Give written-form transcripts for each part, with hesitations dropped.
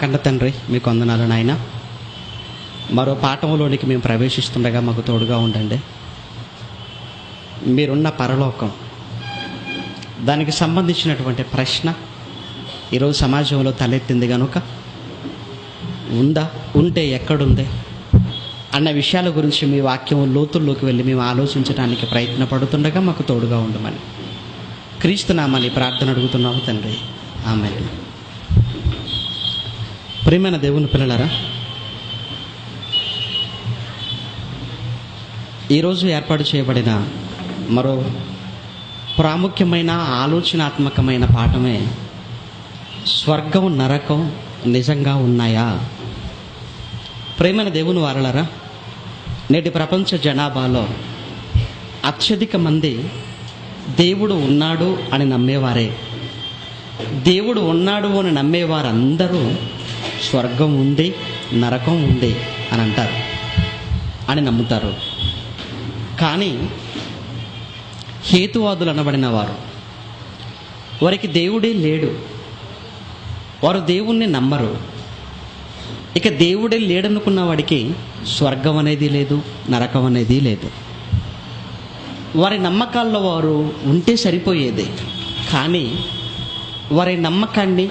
కన్న తండ్రి, మీకు వందనాలు నాయన. మరో పాఠంలోనికి మేము ప్రవేశిస్తుండగా మాకు తోడుగా ఉండండి. మీరున్న పరలోకం, దానికి సంబంధించినటువంటి ప్రశ్న ఈరోజు సమాజంలో తలెత్తింది కనుక, ఉందా, ఉంటే ఎక్కడుంది అన్న విషయాల గురించి మీ వాక్యం లోతుల్లోకి వెళ్ళి మేము ఆలోచించడానికి ప్రయత్నపడుతుండగా మాకు తోడుగా ఉండమని క్రీస్తునామని ప్రార్థన అడుగుతున్నాము తండ్రి, ఆమేన్. ప్రియమైన దేవుని పిల్లలారా, ఈరోజు ఏర్పాటు చేయబడిన మరో ప్రాముఖ్యమైన ఆలోచనాత్మకమైన పాఠమే స్వర్గం నరకం నిజంగా ఉన్నాయా. ప్రియమైన దేవుని వారలారా, నేటి ప్రపంచ జనాభాలో అత్యధిక మంది దేవుడు ఉన్నాడు అని నమ్మేవారే. దేవుడు ఉన్నాడు అని నమ్మేవారందరూ స్వర్గం ఉంది, నరకం ఉంది అని అంటారు, అని నమ్ముతారు. కానీ హేతువాదులు అనబడిన వారికి దేవుడే లేడు, వారు దేవుణ్ణి నమ్మరు. ఇక దేవుడే లేడనుకున్న వాడికి స్వర్గం అనేది లేదు, నరకం అనేది లేదు. వారి నమ్మకాల్లో వారు ఉంటే సరిపోయేది. కానీ వారి నమ్మకాన్ని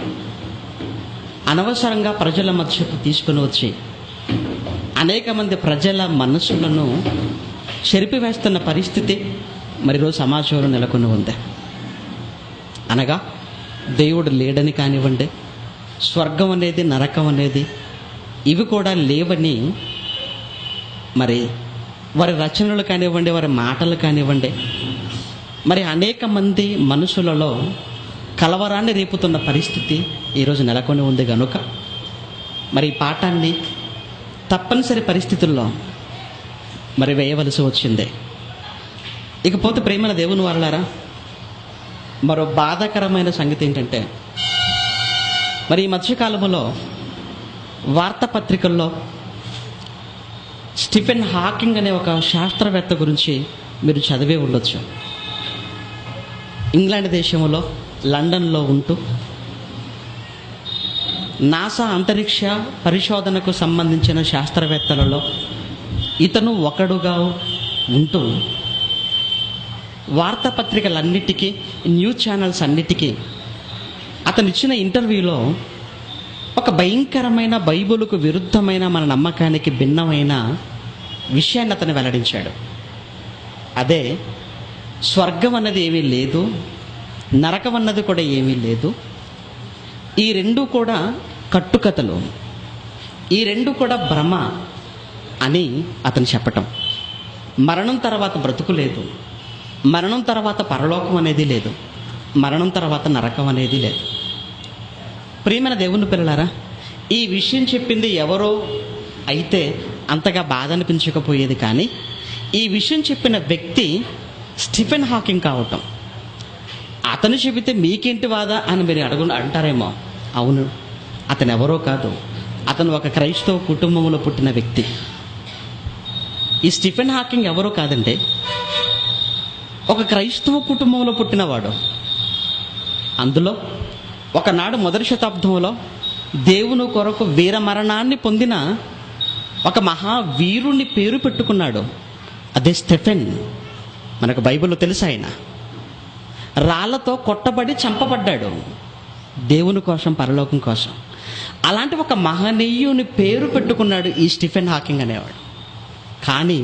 అనవసరంగా ప్రజల మధ్యకు తీసుకుని వచ్చి అనేక మంది ప్రజల మనసులను చెరిపివేస్తున్న పరిస్థితి మరి రోజు సమాజంలో నెలకొని ఉంది. అనగా దేవుడు లేడని కానివ్వండి, స్వర్గం అనేది, నరకం అనేది ఇవి కూడా లేవని మరి వారి రచనలు కానివ్వండి, వారి మాటలు కానివ్వండి, మరి అనేక మంది మనుషులలో కలవరాన్ని రేపుతున్న పరిస్థితి ఈరోజు నెలకొని ఉంది కనుక మరి ఈ పాఠాన్ని తప్పనిసరి పరిస్థితుల్లో మరి వేయవలసి వచ్చింది. ఇకపోతే ప్రేమల దేవుని వారలారా, మరో బాధాకరమైన సంగతి ఏంటంటే, మరి ఈ మధ్యకాలంలో వార్తాపత్రికల్లో స్టీఫెన్ హాకింగ్ అనే ఒక శాస్త్రవేత్త గురించి మీరు చదివే ఉండొచ్చు. ఇంగ్లాండ్ దేశంలో లండన్లో ఉంటూ నాసా అంతరిక్ష పరిశోధనకు సంబంధించిన శాస్త్రవేత్తలలో ఇతను ఒకడుగా ఉంటూ వార్తాపత్రికలన్నిటికీ, న్యూస్ ఛానల్స్ అన్నిటికీ అతను ఇచ్చిన ఇంటర్వ్యూలో ఒక భయంకరమైన, బైబిలుకు విరుద్ధమైన, మన నమ్మకానికి భిన్నమైన విషయాన్ని అతను వెల్లడించాడు. అదే స్వర్గం అన్నది ఏమీ లేదు, నరకం అన్నది కూడా ఏమీ లేదు, ఈ రెండు కూడా కట్టుకథలు, ఈ రెండు కూడా భ్రమ అని అతను చెప్పటం. మరణం తర్వాత బ్రతుకు లేదు, మరణం తర్వాత పరలోకం అనేది లేదు, మరణం తర్వాత నరకం అనేది లేదు. ప్రియమైన దేవుని పిల్లలారా, ఈ విషయం చెప్పింది ఎవరో అయితే అంతగా బాధ అనిపించకపోయేది. కానీ ఈ విషయం చెప్పిన వ్యక్తి స్టీఫెన్ హాకింగ్ కావటం, అతను చెబితే మీకేంటి బాధ అని మీరు అంటారేమో. అవును, అతను ఎవరో కాదు, అతను ఒక క్రైస్తవ కుటుంబంలో పుట్టిన వ్యక్తి. ఈ స్టీఫెన్ హాకింగ్ ఎవరో కాదంటే ఒక క్రైస్తవ కుటుంబంలో పుట్టినవాడు. అందులో ఒకనాడు మొదటి శతాబ్దంలో దేవుని కొరకు వీర మరణాన్ని పొందిన ఒక మహావీరుని పేరు పెట్టుకున్నాడు. అదే స్టెఫెన్. మనకు బైబిల్లో తెలుసు, ఆయన రాళ్లతో కొట్టబడి చంపబడ్డాడు దేవుని కోసం, పరలోకం కోసం. అలాంటి ఒక మహనీయుని పేరు పెట్టుకున్నాడు ఈ స్టీఫెన్ హాకింగ్ అనేవాడు. కానీ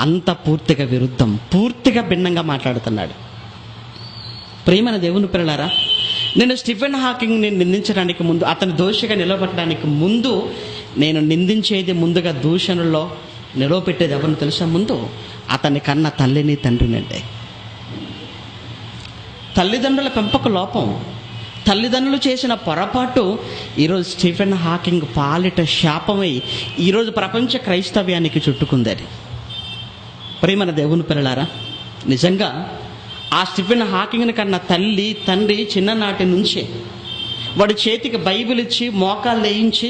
అంత పూర్తిగా విరుద్ధం, పూర్తిగా భిన్నంగా మాట్లాడుతున్నాడు. ప్రియమైన దేవుని పిల్లలారా, నేను స్టీఫెన్ హాకింగ్ని నిందించడానికి ముందు, అతని దోషిగా నిలబడడానికి ముందు, నేను నిందించేది ముందుగా దూషణలో నిలవపెట్టేది ఎవరిని తెలుసా? ముందు అతని కన్న తల్లిని, తండ్రినంటే. తల్లిదండ్రుల పెంపక లోపం, తల్లిదండ్రులు చేసిన పొరపాటు ఈరోజు స్టీఫెన్ హాకింగ్ పాలిట శాపమై ఈరోజు ప్రపంచ క్రైస్తవ్యానికి చుట్టుకుందని. ప్రియమైన దేవుని పిల్లలారా, నిజంగా ఆ స్టీఫెన్ హాకింగ్ని కన్నా తల్లి, తండ్రి చిన్ననాటి నుంచే వాడి చేతికి బైబిల్ ఇచ్చి, మోకాళ్ళు వేయించి,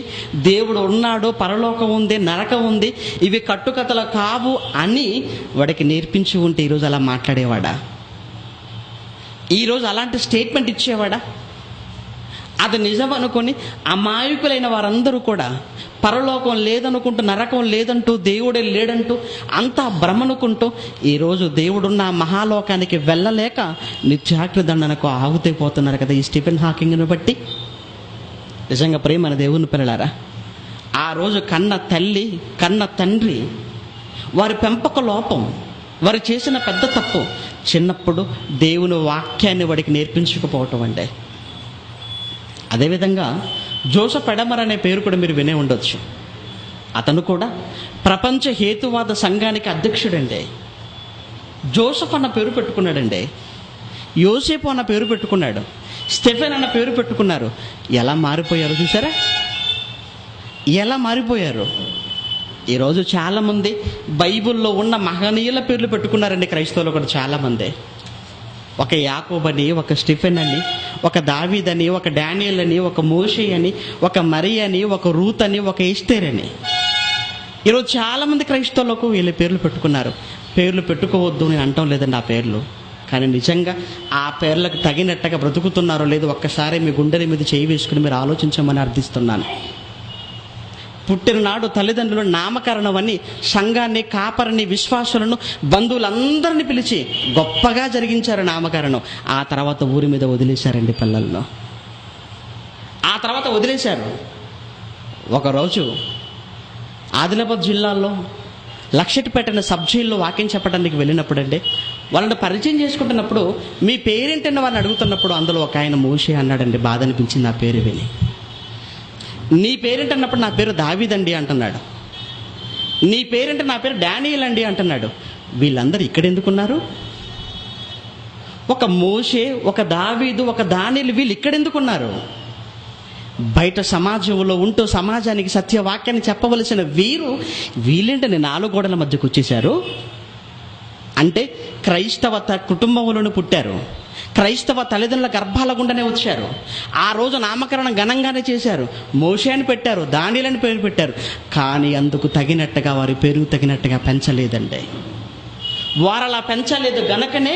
దేవుడు ఉన్నాడు, పరలోకం ఉంది, నరకం ఉంది, ఇవి కట్టుకథలు కావు అని వాడికి నేర్పించి ఉంటే ఈరోజు అలా మాట్లాడేవాడా? ఈరోజు అలాంటి స్టేట్మెంట్ ఇచ్చేవాడా? అది నిజం అనుకొని అమాయకులైన వారందరూ కూడా పరలోకం లేదనుకుంటూ, నరకం లేదంటూ, దేవుడే లేడంటూ అంతా భ్రమనుకుంటూ ఈరోజు దేవుడున్న మహాలోకానికి వెళ్ళలేక నిత్యాగ్ని దండనకు ఆహుతైపోతున్నారు కదా ఈ స్టీఫెన్ హాకింగ్ను బట్టి. నిజంగా ప్రేమ దేవుని పిల్లలారా, ఆ రోజు కన్న తల్లి, కన్న తండ్రి, వారి పెంపక లోపం, వారు చేసిన పెద్ద తప్పు చిన్నప్పుడు దేవుని వాక్యాన్ని వాడికి నేర్పించకపోవటం అండి. అదేవిధంగా జోసెఫ్ ఎడమర్ అనే పేరు కూడా మీరు వినే ఉండొచ్చు. అతను కూడా ప్రపంచ హేతువాద సంఘానికి అధ్యక్షుడండి. జోసెఫ్ అన్న పేరు పెట్టుకున్నాడండి, యోసేపు అన్న పేరు పెట్టుకున్నాడు, స్టెఫెన్ అన్న పేరు పెట్టుకున్నారు. ఎలా మారిపోయారు చూసారా, ఎలా మారిపోయారు. ఈరోజు చాలామంది బైబిల్లో ఉన్న మహనీయుల పేర్లు పెట్టుకున్నారండి క్రైస్తవులు కూడా చాలామంది. ఒక యాకోబని, ఒక స్టిఫెన్ అని, ఒక దావీదని, ఒక డానియల్ అని, ఒక మోషే అని, ఒక మరి అని, ఒక రూత్ అని, ఒక ఎస్తేర్ అని. ఈరోజు చాలామంది క్రైస్తవులకు వీళ్ళ పేర్లు పెట్టుకున్నారు. పేర్లు పెట్టుకోవద్దు నేను అంటాం లేదండి ఆ పేర్లు, కానీ నిజంగా ఆ పేర్లకు తగినట్టుగా బ్రతుకుతున్నారో లేదో ఒక్కసారి మీ గుండెల మీద చేయి వేసుకుని మీరు ఆలోచించమని అర్థిస్తున్నాను. పుట్టిన నాడు తల్లిదండ్రులు నామకరణం అని సంఘాన్ని, కాపరిని, విశ్వాసులను, బంధువులందరినీ పిలిచి గొప్పగా జరిగించారు నామకరణం. ఆ తర్వాత ఊరి మీద వదిలేశారండి పిల్లలను, ఆ తర్వాత వదిలేశారు. ఒకరోజు ఆదిలాబాద్ జిల్లాలో లక్షటిపేట సబ్ జైల్లో వాక్యం చెప్పడానికి వెళ్ళినప్పుడు అండి, వాళ్ళని పరిచయం చేసుకుంటున్నప్పుడు మీ పేరేంటన్న వాళ్ళని అడుగుతున్నప్పుడు అందులో ఒక ఆయన మోషే అన్నాడండి. బాధ అనిపించింది ఆ పేరు విని. నీ పేరేంటన్నప్పుడు నా పేరు దావీదండి అంటున్నాడు. నీ పేరేంటే నా పేరు డానియల్ అండి అంటున్నాడు. వీళ్ళందరూ ఇక్కడ ఎందుకున్నారు? ఒక మోషే, ఒక దావీదు, ఒక దానియేలు వీళ్ళు ఇక్కడ ఎందుకున్నారు? బయట సమాజంలో ఉంటూ సమాజానికి సత్యవాక్యాన్ని చెప్పవలసిన వీళ్ళేంటని 4 గోడల మధ్యకు వచ్చేశారు. అంటే క్రైస్తవ కుటుంబంలోనే పుట్టారు, క్రైస్తవ తల్లిదండ్రుల గర్భాల గుండానే వచ్చారు. ఆ రోజు నామకరణం ఘనంగానే చేశారు, మోషే అని పెట్టారు, దానియేలని పేరు పెట్టారు. కానీ అందుకు తగినట్టుగా వారి పేరు తగినట్టుగా పెంచలేదండి. వారు అలా పెంచలేదు గనకనే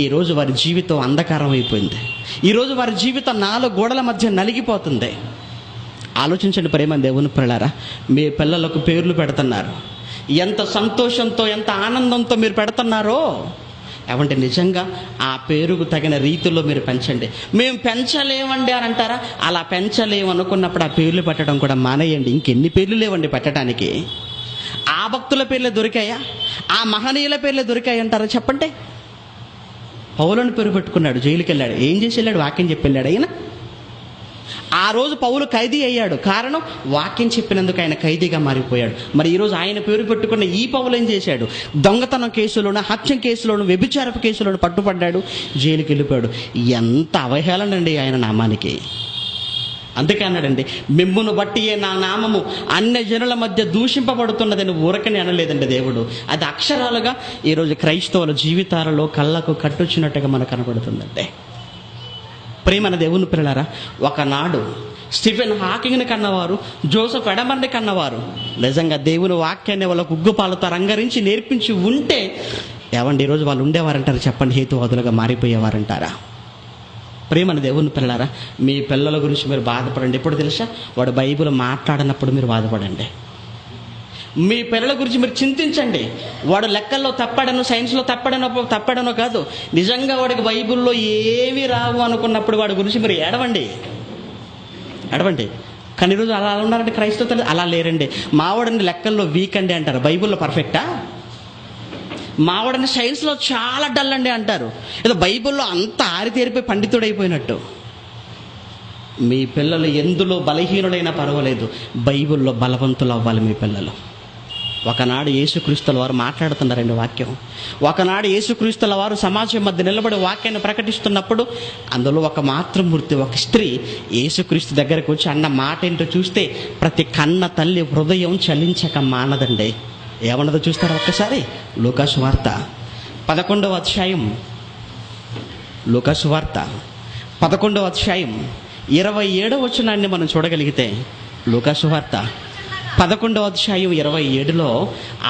ఈరోజు వారి జీవితం అంధకారం అయిపోయింది. ఈరోజు వారి జీవితం 4 గోడల మధ్య నలిగిపోతుంది. ఆలోచించండి ప్రేమ దేవుని పిల్లలారా, మీ పిల్లలకు పేర్లు పెడుతున్నారు. ఎంత సంతోషంతో, ఎంత ఆనందంతో మీరు పెడుతున్నారో ఏమంటే నిజంగా ఆ పేరుకు తగిన రీతిలో మీరు పెంచండి. మేము పెంచలేమండి అని అంటారా? అలా పెంచలేము అనుకున్నప్పుడు ఆ పేర్లు పెట్టడం కూడా మానేయండి. ఇంకెన్ని పేర్లు లేవండి పెట్టడానికి? ఆ భక్తుల పేర్లే దొరికాయా? ఆ మహనీయుల పేర్లే దొరికాయి అంటారా చెప్పండి? పౌలుని పేరు పెట్టుకున్నాడు, జైలుకి వెళ్ళాడు. ఏం చేసి వెళ్ళాడు? వాక్యం చెప్పి వెళ్ళాడు. అయినా ఆ రోజు పౌలు ఖైదీ అయ్యాడు. కారణం వాక్యం చెప్పినందుకు ఆయన ఖైదీగా మారిపోయాడు. మరి ఈరోజు ఆయన పేరు పెట్టుకున్న ఈ పౌలు ఏం చేశాడు? దొంగతనం కేసులోను, హత్యం కేసులోను, వ్యభిచారపు కేసులోను పట్టుపడ్డాడు, జైలుకి వెళ్ళిపోయాడు. ఎంత అవహేళన అండి ఆయన నామానికి. అందుకే అన్నాడండి, మిమ్మును బట్టియే నా నామము అన్య జనుల మధ్య దూషింపబడుతున్నదని ఊరకని అనలేదండి దేవుడు. అది అక్షరాలుగా ఈరోజు క్రైస్తవుల జీవితాలలో కళ్ళకు కట్టొచ్చినట్టుగా మనకు కనబడుతుందంటే. ప్రేమన దేవుని పిల్లలారా, ఒకనాడు స్టీఫెన్ హాకింగ్ని కన్నవారు, జోసెఫ్ ఎడమర్ని కన్నవారు నిజంగా దేవుని వాక్యాన్ని వాళ్ళకు ఉగ్గుపాలతో రంగరించి నేర్పించి ఉంటే ఏమండి ఈరోజు వాళ్ళు ఉండేవారంటారు చెప్పండి? హేతువాదులుగా మారిపోయేవారంటారా? ప్రేమన దేవుని పిల్లలారా, మీ పిల్లల గురించి మీరు బాధపడండి. ఎప్పుడు తెలుసా? వాడు బైబిల్ మాట్లాడినప్పుడు మీరు బాధపడండి. మీ పిల్లల గురించి మీరు చింతించండి. వాడు లెక్కల్లో తప్పాడను, సైన్స్లో తప్పాడనో కాదు, నిజంగా వాడికి బైబిల్లో ఏమీ రావు అనుకున్నప్పుడు వాడి గురించి మీరు ఏడవండి. కానీ ఈరోజు అలా ఉన్నారంటే క్రైస్తవులు అలా లేరండి. మావాడిని లెక్కల్లో వీక్ అండి అంటారు, బైబిల్లో పర్ఫెక్టా? మావాడిని సైన్స్లో చాలా డల్ అండి అంటారు, ఏదో బైబిల్లో అంత ఆరితేరిపోయి పండితుడైపోయినట్టు. మీ పిల్లలు ఎందులో బలహీనుడైనా పర్వాలేదు, బైబిల్లో బలవంతులు అవ్వాలి మీ పిల్లలు. ఒకనాడు యేసుక్రీస్తుల వారు మాట్లాడుతున్నారండి వాక్యం. ఒకనాడు యేసుక్రీస్తుల వారు సమాజం మధ్య నిలబడి వాక్యాన్ని ప్రకటిస్తున్నప్పుడు అందులో ఒక మాతృమూర్తి, ఒక స్త్రీ యేసుక్రీస్తు దగ్గరకు వచ్చి అన్న మాట ఏంటో చూస్తే ప్రతి కన్న తల్లి హృదయం చలించక మానదండి. ఏమన్నదో చూస్తారా ఒక్కసారి? లూకాసు వార్త 11వ అధ్యాయం, లూకాసు వార్త 11వ అధ్యాయం 27వ వచనాన్ని మనం చూడగలిగితే, లూకాసు వార్త 11వ అధ్యాయం 27లో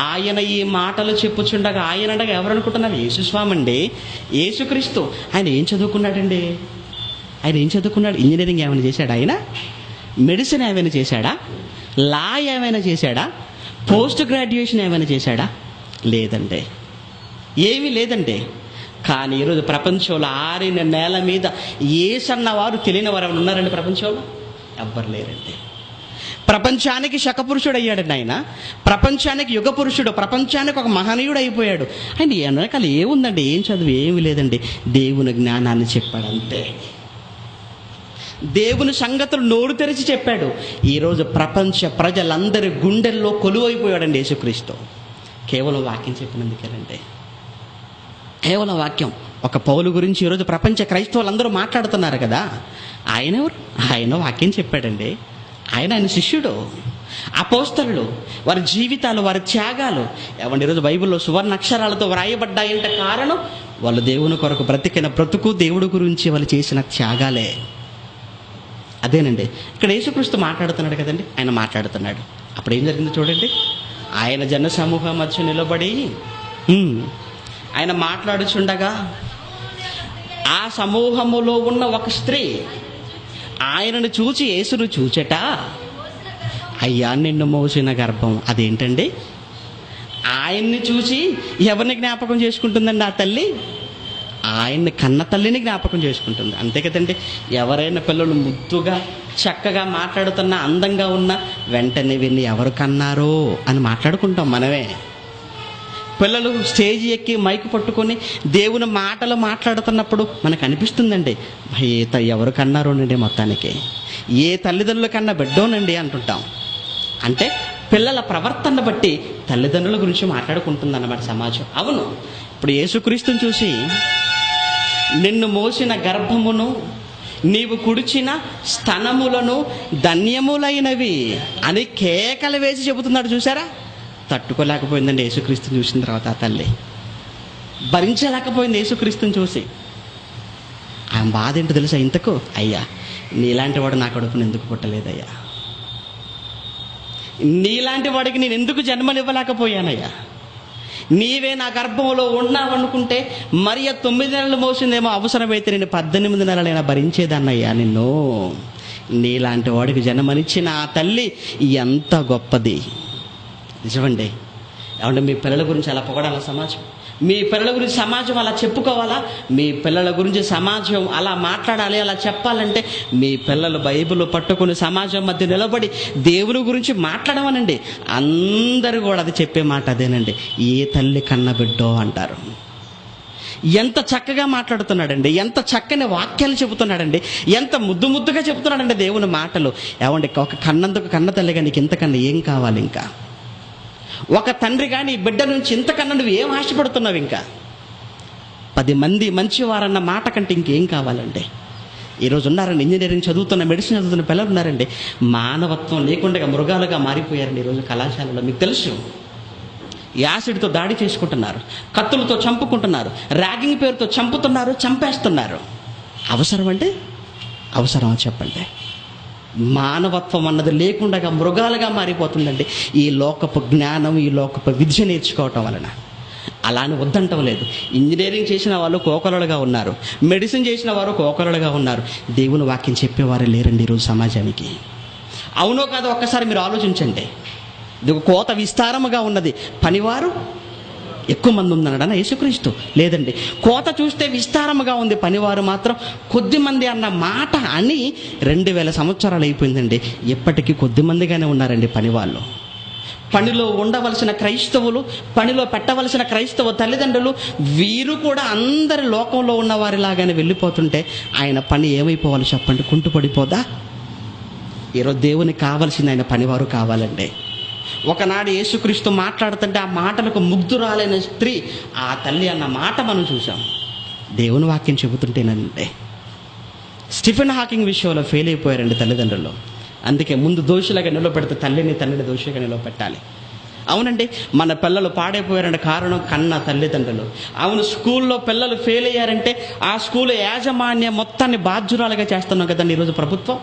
ఆయన ఈ మాటలు చెప్పుచుండగా, ఆయన అనగా ఎవరనుకుంటున్నారు? యేసుస్వామి అండి, యేసుక్రీస్తు. ఆయన ఏం చదువుకున్నాడండి? ఆయన ఏం చదువుకున్నాడు? ఇంజనీరింగ్ ఏమైనా చేశాడా? ఆయన మెడిసిన్ ఏమైనా చేశాడా? లా ఏమైనా చేశాడా? పోస్ట్ గ్రాడ్యుయేషన్ ఏమైనా చేశాడా? లేదండి, ఏమీ లేదండి. కానీ ఈరోజు ప్రపంచంలో ఆరిన నేల మీద ఏసన్న వారు తెలియని వారు ఎవరు ఉన్నారండి? ప్రపంచంలో ఎవ్వరు లేరండి. ప్రపంచానికి శకపురుషుడు అయ్యాడండి ఆయన. ప్రపంచానికి యుగ పురుషుడు, ప్రపంచానికి ఒక మహనీయుడు అయిపోయాడు. ఆయన వెనకాల ఏముందండి? ఏం చదువు ఏమి లేదండి. దేవుని జ్ఞానాన్ని చెప్పాడు అంతే. దేవుని సంగతులు నోరు తెరిచి చెప్పాడు. ఈరోజు ప్రపంచ ప్రజలందరి గుండెల్లో కొలువైపోయాడండి యేసుక్రీస్తు. కేవలం వాక్యం చెప్పినందుకేనండి, కేవలం వాక్యం. ఒక పౌలు గురించి ఈరోజు ప్రపంచ క్రైస్తవులందరూ మాట్లాడుతున్నారు కదా. ఆయన ఎవరు? ఆయన వాక్యం చెప్పాడండి. ఆయన శిష్యుడు. అపోస్తలులు, వారి జీవితాలు, వారి త్యాగాలు ఏమండి ఈరోజు బైబిల్లో సువర్ణ అక్షరాలతో వ్రాయబడ్డాయంటే కారణం వాళ్ళు దేవుని కొరకు బ్రతికిన బ్రతుకు, దేవుడి గురించి వాళ్ళు చేసిన త్యాగాలే. అదేనండి ఇక్కడ యేసుక్రీస్తు మాట్లాడుతున్నాడు కదండి. ఆయన మాట్లాడుతున్నాడు. అప్పుడు ఏం జరిగిందో చూడండి. ఆయన జన సమూహం మధ్య నిలబడి ఆయన మాట్లాడుచుండగా ఆ సమూహములో ఉన్న ఒక స్త్రీ ఆయనను చూచి యేసును చూచట, అయ్యా నిన్ను మోసిన గర్భం. అదేంటండి? ఆయన్ని చూసి ఎవరిని జ్ఞాపకం చేసుకుంటుందండి ఆ తల్లి? ఆయన్ని కన్న తల్లిని జ్ఞాపకం చేసుకుంటుంది. అంతే కదండి. ఎవరైనా పిల్లలు ముద్దుగా చక్కగా మాట్లాడుతున్నా, అందంగా ఉన్నా వెంటనే విని ఎవరు కన్నారో అని మాట్లాడుకుంటాం మనమే. పిల్లలు స్టేజ్ ఎక్కి మైకు పట్టుకొని దేవుని మాటలు మాట్లాడుతున్నప్పుడు మనకు అనిపిస్తుందండి, ఎవరు కన్నారోనండి, మొత్తానికి ఏ తల్లిదండ్రుల కన్నా బిడ్డోనండి అంటుంటాం. అంటే పిల్లల ప్రవర్తన బట్టి తల్లిదండ్రుల గురించి మాట్లాడుకుంటుందన్నమాట సమాజం. అవును, ఇప్పుడు యేసుక్రీస్తుని చూసి నిన్ను మోసిన గర్భమును నీవు కుడిచిన స్తనములను ధన్యములైనవి అని కేకలు వేసి చెబుతున్నాడు. చూసారా? తట్టుకోలేకపోయిందండి యేసుక్రీస్తుని చూసిన తర్వాత ఆ తల్లి. భరించలేకపోయింది యేసుక్రీస్తుని చూసి. ఆమె బాధ ఏంటో తెలుసా? ఇంతకు, అయ్యా నీలాంటి వాడు నా కడుపును ఎందుకు పుట్టలేదయ్యా, నీలాంటి వాడికి నేను ఎందుకు జన్మనివ్వలేకపోయానయ్యా, నీవే నా గర్భంలో ఉన్నావనుకుంటే మరియ 9 నెలలు మోసిందేమో, అవసరమైతే నేను 18 నెలలైనా భరించేదన్నయ్యా నిన్ను. నీలాంటి వాడికి జన్మనిచ్చిన ఆ తల్లి ఎంత గొప్పది. నిజమండి. ఏమంటే మీ పిల్లల గురించి అలా పొగడాలా సమాజం? మీ పిల్లల గురించి సమాజం అలా చెప్పుకోవాలా? మీ పిల్లల గురించి సమాజం అలా మాట్లాడాలి, అలా చెప్పాలంటే మీ పిల్లలు బైబిల్ పట్టుకుని సమాజం మధ్య నిలబడి దేవుని గురించి మాట్లాడమనండి. అందరూ కూడా అది చెప్పే మాట అదేనండి, ఏ తల్లి కన్న బిడ్డో అంటారు. ఎంత చక్కగా మాట్లాడుతున్నాడండి, ఎంత చక్కని వాక్యాలు చెబుతున్నాడండి, ఎంత ముద్దు ముద్దుగా చెబుతున్నాడండి దేవుని మాటలు. ఏమండి ఒక కన్నందుకు కన్న తల్లిగా నీకు ఇంతకన్నా ఏం కావాలి? ఇంకా ఒక తండ్రి కానీ బిడ్డ నుంచి ఇంతకన్నా నువ్వు ఏం ఆశపడుతున్నావు? ఇంకా 10 మంది మంచివారన్న మాట కంటే ఇంకేం కావాలండి? ఈరోజు ఉన్నారండి ఇంజనీరింగ్ చదువుతున్న, మెడిసిన్ చదువుతున్న పిల్లలు ఉన్నారండి, మానవత్వం లేకుండా మృగాలుగా మారిపోయారండి ఈరోజు కళాశాలలో. మీకు తెలుసు, యాసిడ్తో దాడి చేసుకుంటున్నారు, కత్తులతో చంపుకుంటున్నారు, ర్యాగింగ్ పేరుతో చంపుతున్నారు, చంపేస్తున్నారు. అవసరం అంటే అవసరమా చెప్పండి? మానవత్వం అన్నది లేకుండా మృగాలుగా మారిపోతుందండి ఈ లోకపు జ్ఞానం, ఈ లోకపు విద్య నేర్చుకోవటం వలన. అలానే వద్దంటం లేదు. ఇంజనీరింగ్ చేసిన వాళ్ళు కోకొలలుగా ఉన్నారు, మెడిసిన్ చేసిన వారు కోకొలలుగా ఉన్నారు. దేవుని వాక్యం చెప్పేవారే లేరండి ఈరోజు సమాజానికి. అవునో కాదో ఒక్కసారి మీరు ఆలోచించండి. ఇది కోత విస్తారముగా ఉన్నది, పనివారు ఎక్కువ మంది ఉందన్నాడన్న యేసుక్రీస్తు? లేదండి. కోత చూస్తే విస్తారముగా ఉంది, పనివారు మాత్రం కొద్ది మంది అన్న మాట అని 2000 సంవత్సరాలు అయిపోయిందండి. ఎప్పటికీ కొద్ది మందిగానే ఉన్నారండి పనివాళ్ళు. పనిలో ఉండవలసిన క్రైస్తవులు, పనిలో పెట్టవలసిన క్రైస్తవ తల్లిదండ్రులు, వీరు కూడా అందరి లోకంలో ఉన్న వారిలాగానే వెళ్ళిపోతుంటే ఆయన పని ఏమైపోవాలి చెప్పండి? కుంటుపడిపోదా? ఈరోజు దేవునికి కావాల్సింది ఆయన పనివారు కావాలండి. ఒకనాడు యేసుక్రీస్తు మాట్లాడుతుంటే ఆ మాటలకు ముగ్ధురాలైన స్త్రీ, ఆ తల్లి అన్న మాట మనం చూసాం. దేవుని వాక్యం చెబుతుంటేనండి. స్టీఫెన్ హాకింగ్ విషయంలో ఫెయిల్ అయిపోయారండి తల్లిదండ్రులు. అందుకే ముందు దోషులుగా నిలబెడితే తండ్రిని దోషిగా నిలబెట్టాలి. అవునండి, మన పిల్లలు పాడైపోయారంటే కారణం కన్న తల్లిదండ్రులు. అవును, స్కూల్లో పిల్లలు ఫెయిల్ అయ్యారంటే ఆ స్కూల్ యాజమాన్యం మొత్తాన్ని బాధ్యురాలుగా చేస్తున్నాం కదండి ఈరోజు ప్రభుత్వం.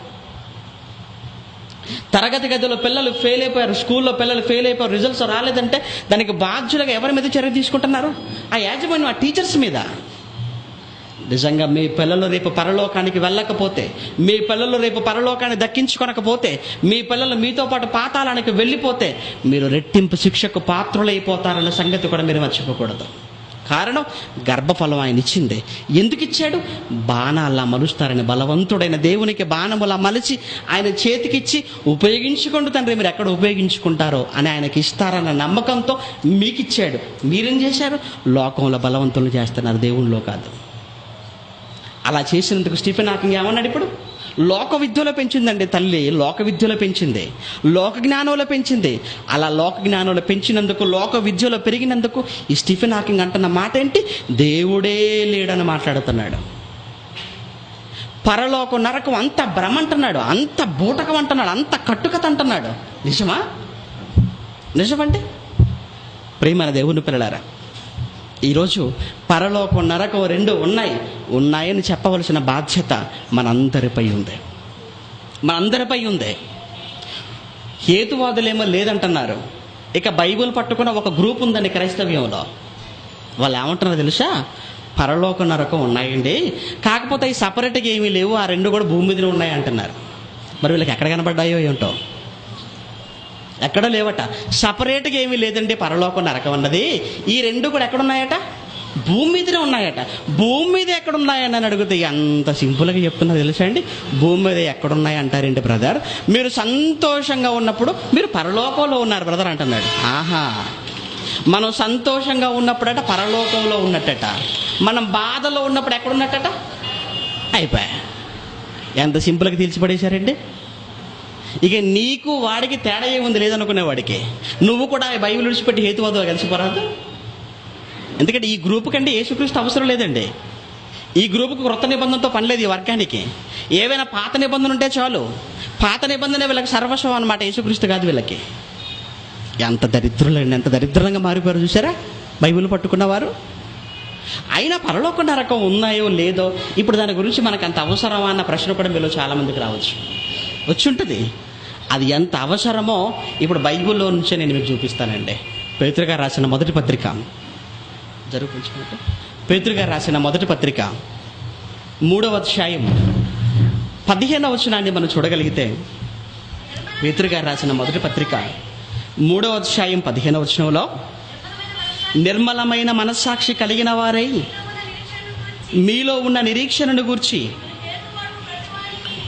తరగతి గదిలో పిల్లలు ఫెయిల్ అయిపోయారు, స్కూల్లో పిల్లలు ఫెయిల్ అయిపోయారు, రిజల్ట్స్ రాలేదంటే దానికి బాధ్యులుగా ఎవరి మీద చర్య తీసుకుంటున్నారు? ఆ యాజమాన్యం, ఆ టీచర్స్ మీద. నిజంగా మీ పిల్లలు రేపు పరలోకానికి వెళ్ళకపోతే, మీ పిల్లలు రేపు పరలోకాన్ని దక్కించుకొనకపోతే, మీ పిల్లలు మీతో పాటు పాతాళానికి వెళ్ళిపోతే మీరు రెట్టింపు శిక్షకు పాత్రులైపోతారన్న సంగతి కూడా మీరు మర్చిపోకూడదు. కారణం, గర్భఫలం ఆయన ఇచ్చింది. ఎందుకు ఇచ్చాడు? బాణాల్లా మలుస్తారని, బలవంతుడైన దేవునికి బాణములా మలిచి ఆయన చేతికిచ్చి ఉపయోగించుకోండి తండ్రి, మీరు ఎక్కడ ఉపయోగించుకుంటారో అని ఆయనకి ఇస్తారన్న నమ్మకంతో మీకు ఇచ్చాడు. మీరేం చేశారు? లోకంలో బలవంతులను చేస్తున్నారు, దేవునిలో కాదు. అలా చేసినందుకు స్టీఫెన్ హాకింగ్ ఏమన్నాడు? ఇప్పుడు లోక విద్యలో పెంచిందండి తల్లి, లోక విద్యలో పెంచింది, లోక జ్ఞానంలో పెంచింది. అలా లోక జ్ఞానంలో పెంచినందుకు, లోక విద్యలో పెరిగినందుకు ఈ స్టీఫెన్ హాకింగ్ అంటున్న మాట ఏంటి? దేవుడే లేడని మాట్లాడుతున్నాడు. పరలోకం నరకం అంత భ్రమ అంటున్నాడు, అంత బూటకం అంటున్నాడు, అంత కట్టుకథ అంటున్నాడు. నిజమా? నిజమండి ప్రియమైన దేవుని పిల్లలారా, ఈరోజు పరలోకం నరకం రెండు ఉన్నాయని చెప్పవలసిన బాధ్యత మనందరిపై ఉంది. హేతువాదులేమో లేదంటున్నారు. ఇక బైబిల్ పట్టుకున్న ఒక గ్రూప్ ఉందండి క్రైస్తవ్యంలో. వాళ్ళు ఏమంటున్నారో తెలుసా? పరలోక నరకం ఉన్నాయండి, కాకపోతే ఈ సపరేట్గా ఏమీ లేవు, ఆ రెండు కూడా భూమి మీదనే ఉన్నాయి అంటున్నారు. మరి వీళ్ళకి ఎక్కడ కనబడ్డాయో ఏంటో, ఎక్కడ లేవట. సపరేట్గా ఏమీ లేదండి పరలోకం నరకం అన్నది, ఈ రెండు కూడా ఎక్కడున్నాయట? భూమి మీదనే ఉన్నాయట. భూమి మీద ఎక్కడున్నాయని అని అడిగితే అంత సింపుల్గా చెప్తున్నా తెలుసా అండి? భూమి మీద ఎక్కడున్నాయి అంటారేంటి బ్రదర్? మీరు సంతోషంగా ఉన్నప్పుడు మీరు పరలోకంలో ఉన్నారు బ్రదర్ అంటున్నాడు. ఆహా, మనం సంతోషంగా ఉన్నప్పుడట పరలోకంలో ఉన్నట్టట, మనం బాధలో ఉన్నప్పుడు ఎక్కడున్నట్టట? అయిపోయా. ఎంత సింపుల్గా తీర్చిపడేశారండి. ఇక నీకు వాడికి తేడా ఏముంది లేదనుకునేవాడికి, నువ్వు కూడా బైబిల్ విడిచిపెట్టి హేతువాదులు కలిసిపోరాదు. ఎందుకంటే ఈ గ్రూప్ కంటే యేసుక్రీస్తు అవసరం లేదండి. ఈ గ్రూపుకి క్రొత్త నిబంధనతో పని లేదు. ఈ వర్గానికి ఏవైనా పాత నిబంధన ఉంటే చాలు. పాత నిబంధన వీళ్ళకి సర్వస్వం అన్నమాట, యేసుక్రీస్తు కాదు వీళ్ళకి. ఎంత దరిద్రులండి, ఎంత దరిద్రంగా మారిపోయారు చూసారా బైబిల్ పట్టుకున్నవారు. అయినా పరలోక నరకం ఉన్నాయో లేదో, ఇప్పుడు దాని గురించి మనకు అంత అవసరమా అన్న ప్రశ్న కూడా మీలో చాలామందికి వచ్చి ఉంటుంది. అది ఎంత అవసరమో ఇప్పుడు బైబిల్లో నుంచే నేను మీకు చూపిస్తానండి. పేతురు గారు రాసిన మొదటి పత్రిక, పేతురు గారు రాసిన మొదటి పత్రిక 3వ అధ్యాయం 15వ వచనాన్ని మనం చూడగలిగితే, పేతురు గారు రాసిన మొదటి పత్రిక 3వ అధ్యాయం 15వ వచనంలో, నిర్మలమైన మనస్సాక్షి కలిగిన వారై మీలో ఉన్న నిరీక్షణను గూర్చి,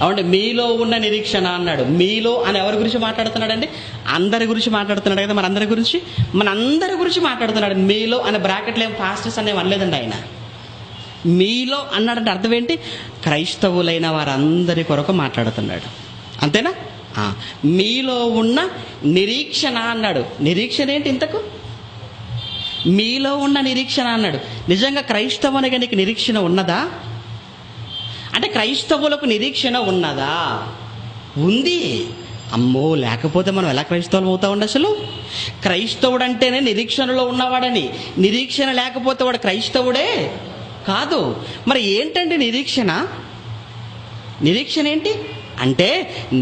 అవునండి మీలో ఉన్న నిరీక్షణ అన్నాడు. మీలో అని ఎవరి గురించి మాట్లాడుతున్నాడండి? అందరి గురించి మాట్లాడుతున్నాడు కదా. మన అందరి గురించి మాట్లాడుతున్నాడు. మీలో అనే బ్రాకెట్లు ఏం పాస్టర్స్ అనేవి అనలేదండి ఆయన. మీలో అన్నాడంటే అర్థం ఏంటి? క్రైస్తవులైన వారందరి కొరకు మాట్లాడుతున్నాడు, అంతేనా? మీలో ఉన్న నిరీక్షణ అన్నాడు. నిరీక్షణ ఏంటి ఇంతకు? మీలో ఉన్న నిరీక్షణ అన్నాడు. నిజంగా క్రైస్తవునిగా నీకు నిరీక్షణ ఉన్నదా? అంటే క్రైస్తవులకు నిరీక్షణ ఉన్నదా? ఉంది. అమ్మో, లేకపోతే మనం ఎలా క్రైస్తవులు అవుతామండి? అసలు క్రైస్తవుడు అంటేనే నిరీక్షణలో ఉన్నవాడని, నిరీక్షణ లేకపోతే వాడు క్రైస్తవుడే కాదు. మరి ఏంటంటే నిరీక్షణ? నిరీక్షణ ఏంటి అంటే,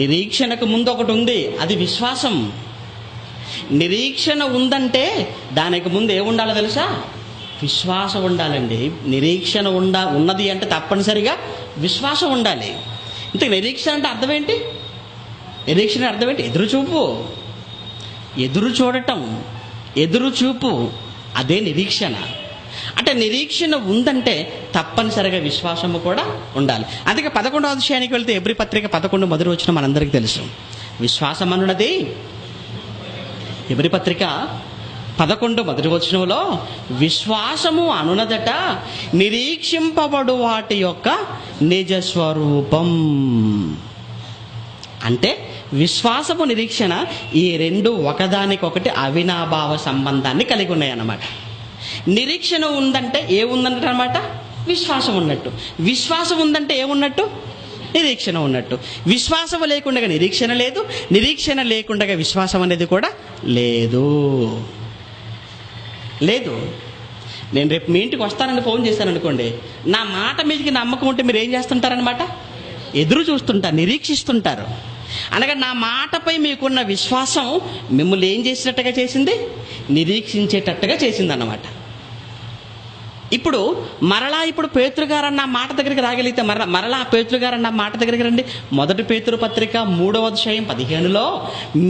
నిరీక్షణకు ముందు ఒకటి ఉంది, అది విశ్వాసం. నిరీక్షణ ఉందంటే దానికి ముందు ఏముండాలో తెలుసా? విశ్వాసం ఉండాలండి. నిరీక్షణ ఉన్నది అంటే తప్పనిసరిగా విశ్వాసం ఉండాలి. ఇంతకు నిరీక్షణ అంటే అర్థం ఏంటి? నిరీక్షణ అర్థం ఏంటి? ఎదురుచూపు, ఎదురు చూడటం, ఎదురుచూపు, అదే నిరీక్షణ. అంటే నిరీక్షణ ఉందంటే తప్పనిసరిగా విశ్వాసము కూడా ఉండాలి. అందుకే 11వ అధ్యాయానికి వెళ్తే ఎబ్రీ పత్రిక 11 మొదటి వచనం మనందరికీ తెలుసు. విశ్వాసం అన్నది ఎబ్రీ పత్రిక 11 మొదటి వచనంలో, విశ్వాసము అనునదట నిరీక్షింపబడు వాటి యొక్క నిజస్వరూపం. అంటే విశ్వాసము, నిరీక్షణ ఈ రెండు ఒకదానికొకటి అవినాభావ సంబంధాన్ని కలిగి ఉన్నాయి అన్నమాట. నిరీక్షణ ఉందంటే ఏముందంటే అన్నమాట? విశ్వాసం ఉన్నట్టు. విశ్వాసం ఉందంటే ఏమున్నట్టు? నిరీక్షణ ఉన్నట్టు. విశ్వాసం లేకుండా నిరీక్షణ లేదు, నిరీక్షణ లేకుండా విశ్వాసం అనేది కూడా లేదు. నేను రేపు మీ ఇంటికి వస్తానని ఫోన్ చేశాను అనుకోండి, నా మాట మీదకి నమ్మకం ఉంటే మీరు ఏం చేస్తుంటారనమాట? ఎదురు చూస్తుంటారు, నిరీక్షిస్తుంటారు. అనగా నా మాటపై మీకున్న విశ్వాసం మిమ్మల్ని ఏం చేసినట్టుగా చేసింది? నిరీక్షించేటట్టుగా చేసింది అన్నమాట. ఇప్పుడు ఇప్పుడు పేతురు గారు అన్న మాట దగ్గరికి రాగలిగితే మరలా పేతురు గారు అన్న మాట దగ్గరికి రండి. 1 పేతురు పత్రిక 3వ అధ్యాయం 15లో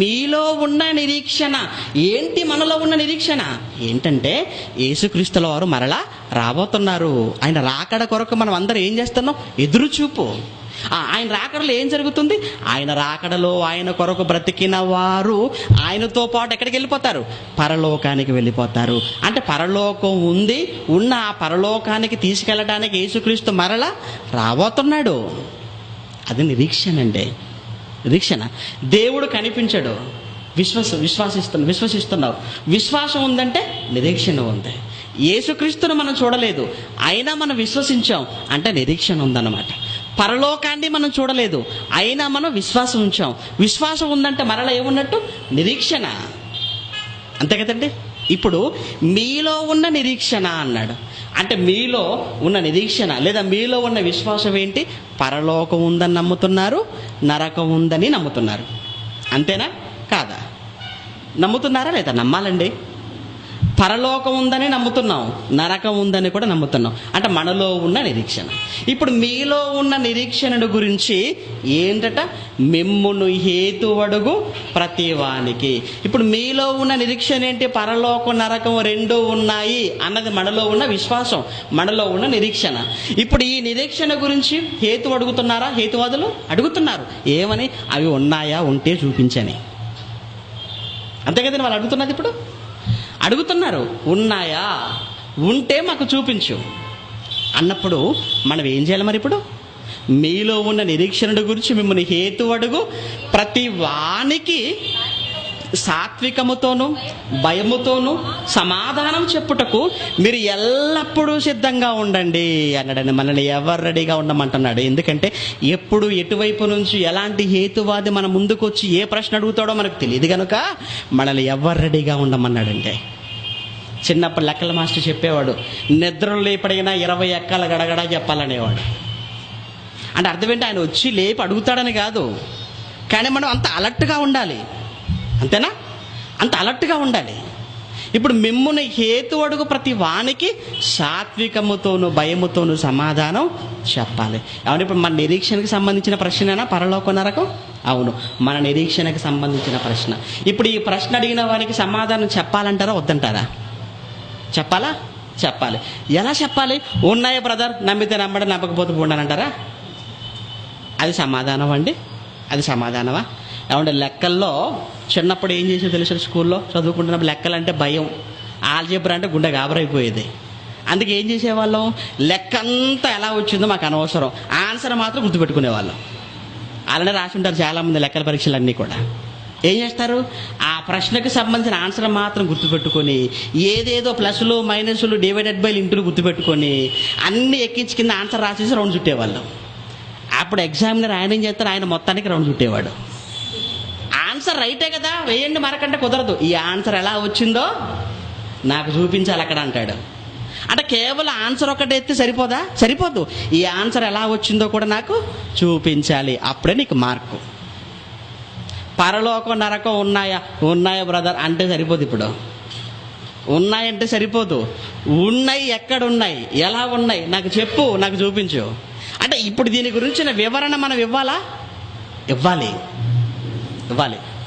మీలో ఉన్న నిరీక్షణ ఏంటి? మనలో ఉన్న నిరీక్షణ ఏంటంటే యేసుక్రీస్తుల వారు మరలా రాబోతున్నారు. ఆయన రాకడ కొరకు మనం అందరం ఏం చేస్తున్నాం? ఎదురు చూపు. ఆయన రాకడలో ఏం జరుగుతుంది? ఆయన రాకడలో ఆయన కొరకు బ్రతికిన వారు ఆయనతో పాటు ఎక్కడికి వెళ్ళిపోతారు? పరలోకానికి వెళ్ళిపోతారు. అంటే పరలోకం ఉన్న ఆ పరలోకానికి తీసుకెళ్ళడానికి యేసుక్రీస్తు మరలా రాబోతున్నాడు. అది నిరీక్షణ అండి. నిరీక్షణ. దేవుడు కనిపించడు, విశ్వసిస్తున్నావు. విశ్వాసం ఉందంటే నిరీక్షణ ఉంది. యేసుక్రీస్తును మనం చూడలేదు, అయినా మనం విశ్వసించాం అంటే నిరీక్షణ ఉందన్నమాట. పరలోకాన్ని మనం చూడలేదు, అయినా మనం విశ్వాసం ఉంచాం. విశ్వాసం ఉందంటే మరలా ఏమున్నట్టు? నిరీక్షణ. అంతే కదండి. ఇప్పుడు మీలో ఉన్న నిరీక్షణ అన్నాడు. అంటే మీలో ఉన్న నిరీక్షణ లేదా మీలో ఉన్న విశ్వాసం ఏంటి? పరలోకం ఉందని నమ్ముతున్నారు, నరకం ఉందని నమ్ముతున్నారు. అంతేనా కాదా? నమ్ముతున్నారా లేదా? నమ్మాలండి. పరలోకం ఉందని నమ్ముతున్నాం, నరకం ఉందని కూడా నమ్ముతున్నాం. అంటే మనలో ఉన్న నిరీక్షణ. ఇప్పుడు మీలో ఉన్న నిరీక్షణ గురించి ఏంటట? మిమ్మును హేతువడుగు ప్రతివానికి. ఇప్పుడు మీలో ఉన్న నిరీక్షణ ఏంటి? పరలోకం నరకం 2 ఉన్నాయి అన్నది మనలో ఉన్న విశ్వాసం, మనలో ఉన్న నిరీక్షణ. ఇప్పుడు ఈ నిరీక్షణ గురించి హేతు అడుగుతున్నారా? హేతువాదులు అడుగుతున్నారు. ఏమని? అవి ఉన్నాయా? ఉంటే చూపించని. అంతే కదండి వాళ్ళు అడుగుతున్నది. ఇప్పుడు అడుగుతున్నారు, ఉన్నాయా? ఉంటే మాకు చూపించు అన్నప్పుడు మనం ఏం చేయాలి మరి? ఇప్పుడు మీలో ఉన్న నిరీక్షణ గురించి మిమ్మల్ని హేతు అడుగు ప్రతి వానికి సాత్వికముతోను భయముతోను సమాధానం చెప్పుటకు మీరు ఎల్లప్పుడూ సిద్ధంగా ఉండండి అన్నాడండి. మనల్ని ఎవరు రెడీగా ఉండమంటున్నాడు? ఎందుకంటే ఎప్పుడు ఎటువైపు నుంచి ఎలాంటి హేతువాది మన ముందుకు వచ్చి ఏ ప్రశ్న అడుగుతాడో మనకు తెలియదు కనుక మనల్ని ఎవరు రెడీగా ఉండమన్నాడంటే. చిన్నప్పుడు లెక్కల మాస్టర్ చెప్పేవాడు, నిద్రలు లేపడిగినా 20 ఎక్కాల గడగడా చెప్పాలనేవాడు. అంటే అర్థం ఏంటి? ఆయన వచ్చి లేపి అడుగుతాడని కాదు, కానీ మనం అంత అలర్ట్గా ఉండాలి. అంతేనా? అంత అలర్ట్గా ఉండాలి. ఇప్పుడు మిమ్మును హేతు అడుగు ప్రతి వానికి సాత్వికముతోను భయముతోను సమాధానం చెప్పాలి. అవును. ఇప్పుడు మన నిరీక్షణకి సంబంధించిన ప్రశ్నేనా పరలోక నరకం? అవును, మన నిరీక్షణకి సంబంధించిన ప్రశ్న. ఇప్పుడు ఈ ప్రశ్న అడిగిన వారికి సమాధానం చెప్పాలంటారా వద్దంటారా? చెప్పాలా? చెప్పాలి. ఎలా చెప్పాలి? ఉన్నాయి బ్రదర్, నమ్మితే నమ్మడం, నమ్మకపోతే ఉండాలంటారా? అది సమాధానం అండి? అది సమాధానమా? ఏమంటే లెక్కల్లో చిన్నప్పుడు ఏం చేసేది తెలుసు? స్కూల్లో చదువుకుంటున్నప్పుడు లెక్కలంటే భయం, ఆల్జీబ్రా అంటే గుండె గాబరైపోయేది. అందుకే ఏం చేసేవాళ్ళం? లెక్కంతా ఎలా వచ్చిందో మాకు అనవసరం, ఆన్సర్ మాత్రం గుర్తుపెట్టుకునేవాళ్ళం. అలానే రాసి ఉంటారు చాలామంది లెక్కల పరీక్షలన్నీ కూడా. ఏం చేస్తారు? ఆ ప్రశ్నకు సంబంధించిన ఆన్సర్ మాత్రం గుర్తుపెట్టుకొని ఏదేదో ప్లస్లు మైనస్లు డివైడెడ్ బై ఇంటూలు గుర్తుపెట్టుకొని అన్ని ఎక్కించి కింద ఆన్సర్ రాసేసి రౌండ్ చుట్టేవాళ్ళు. అప్పుడు ఎగ్జామినర్ ఆయన ఏం చేస్తారు? ఆయన మొత్తానికి రౌండ్ చుట్టేవాడు. ఆన్సర్ రైటే కదా, వేయండి మరకంటే కుదరదు. ఈ ఆన్సర్ ఎలా వచ్చిందో నాకు చూపించాలి అక్కడ అంటాడు. అంటే కేవలం ఆన్సర్ ఒకటి ఎత్తే సరిపోదా? సరిపోదు. ఈ ఆన్సర్ ఎలా వచ్చిందో కూడా నాకు చూపించాలి, అప్పుడే నీకు మార్కు. పరలోకం నరకం ఉన్నాయా? ఉన్నాయా బ్రదర్ అంటే సరిపోదు. ఇప్పుడు ఉన్నాయంటే సరిపోదు. ఉన్నాయి, ఎక్కడున్నాయి, ఎలా ఉన్నాయి నాకు చెప్పు, నాకు చూపించు. అంటే ఇప్పుడు దీని గురించిన వివరణ మనం ఇవ్వాలా? ఇవ్వాలి.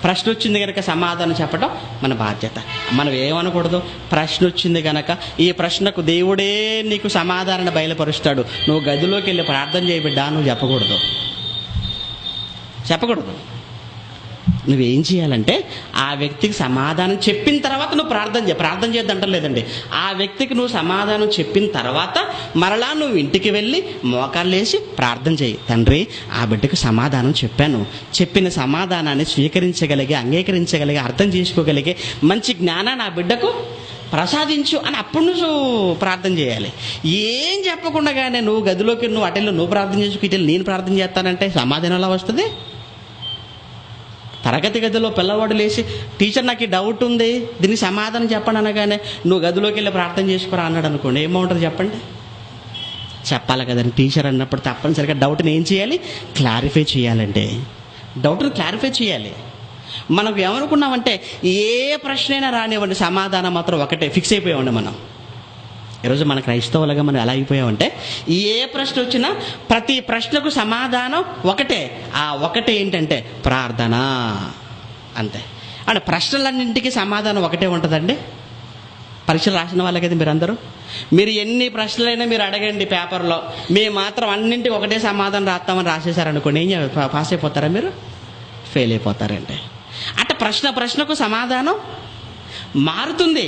ప్రశ్న వచ్చింది కనుక సమాధానం చెప్పడం మన బాధ్యత. మనం ఏమనకూడదు, ప్రశ్న వచ్చింది కనుక ఈ ప్రశ్నకు దేవుడే నీకు సమాధానాన్ని బయలుపరుస్తాడు, నువ్వు గదిలోకి వెళ్ళి ప్రార్థన చేయబిడ్డా నువ్వు చెప్పకూడదు. నువ్వేం చేయాలంటే ఆ వ్యక్తికి సమాధానం చెప్పిన తర్వాత నువ్వు ప్రార్థన చేయొద్దంటారు లేదండి. ఆ వ్యక్తికి నువ్వు సమాధానం చెప్పిన తర్వాత మరలా నువ్వు ఇంటికి వెళ్ళి మోకాళ్ళు వేసి ప్రార్థన చేయి. తండ్రి, ఆ బిడ్డకు సమాధానం చెప్పాను, చెప్పిన సమాధానాన్ని స్వీకరించగలిగే, అంగీకరించగలిగే, అర్థం చేసుకోగలిగే మంచి జ్ఞానాన్ని ఆ బిడ్డకు ప్రసాదించు అని అప్పుడు నువ్వు ప్రార్థన చేయాలి. ఏం చెప్పకుండానే నువ్వు గదిలోకి నువ్వు అటెళ్ళు నువ్వు ప్రార్థన చేసుకు, ఇటెళ్ళి నేను ప్రార్థన చేస్తానంటే సమాధానం ఎలా వస్తుంది? తరగతి గదిలో పిల్లవాడు లేచి టీచర్ నాకు ఈ డౌట్ ఉంది దీనికి సమాధానం చెప్పండి అనగానే నువ్వు గదిలోకి వెళ్ళి ప్రార్థన చేసుకురా అన్నాడు అనుకోండి, ఏమవుతుంది చెప్పండి? చెప్పాలి కదండి. టీచర్ అన్నప్పుడు తప్పనిసరిగా డౌట్ని ఏం చేయాలి? క్లారిఫై చేయాలంటే డౌట్ని క్లారిఫై చేయాలి. మనకు ఏమనుకున్నామంటే ఏ ప్రశ్న అయినా రానివ్వండి, సమాధానం మాత్రం ఒకటే, ఫిక్స్ అయిపోయామండి మనం. ఈరోజు మన క్రైస్తవులుగా మనం ఎలా అయిపోయామంటే ఏ ప్రశ్న వచ్చినా ప్రతి ప్రశ్నకు సమాధానం ఒకటే. ఆ ఒకటే ఏంటంటే ప్రార్థన, అంతే. అంటే ప్రశ్నలన్నింటికి సమాధానం ఒకటే ఉంటుందండి. పరీక్షలు రాసిన వాళ్ళకైతే మీరు ఎన్ని ప్రశ్నలైనా మీరు అడగండి పేపర్లో, మేము మాత్రం అన్నింటికి ఒకటే సమాధానం రాస్తామని రాసేసారనుకోండి, ఏం పాస్ అయిపోతారా? మీరు ఫెయిల్ అయిపోతారండి. అంటే ప్రశ్నకు సమాధానం మారుతుంది.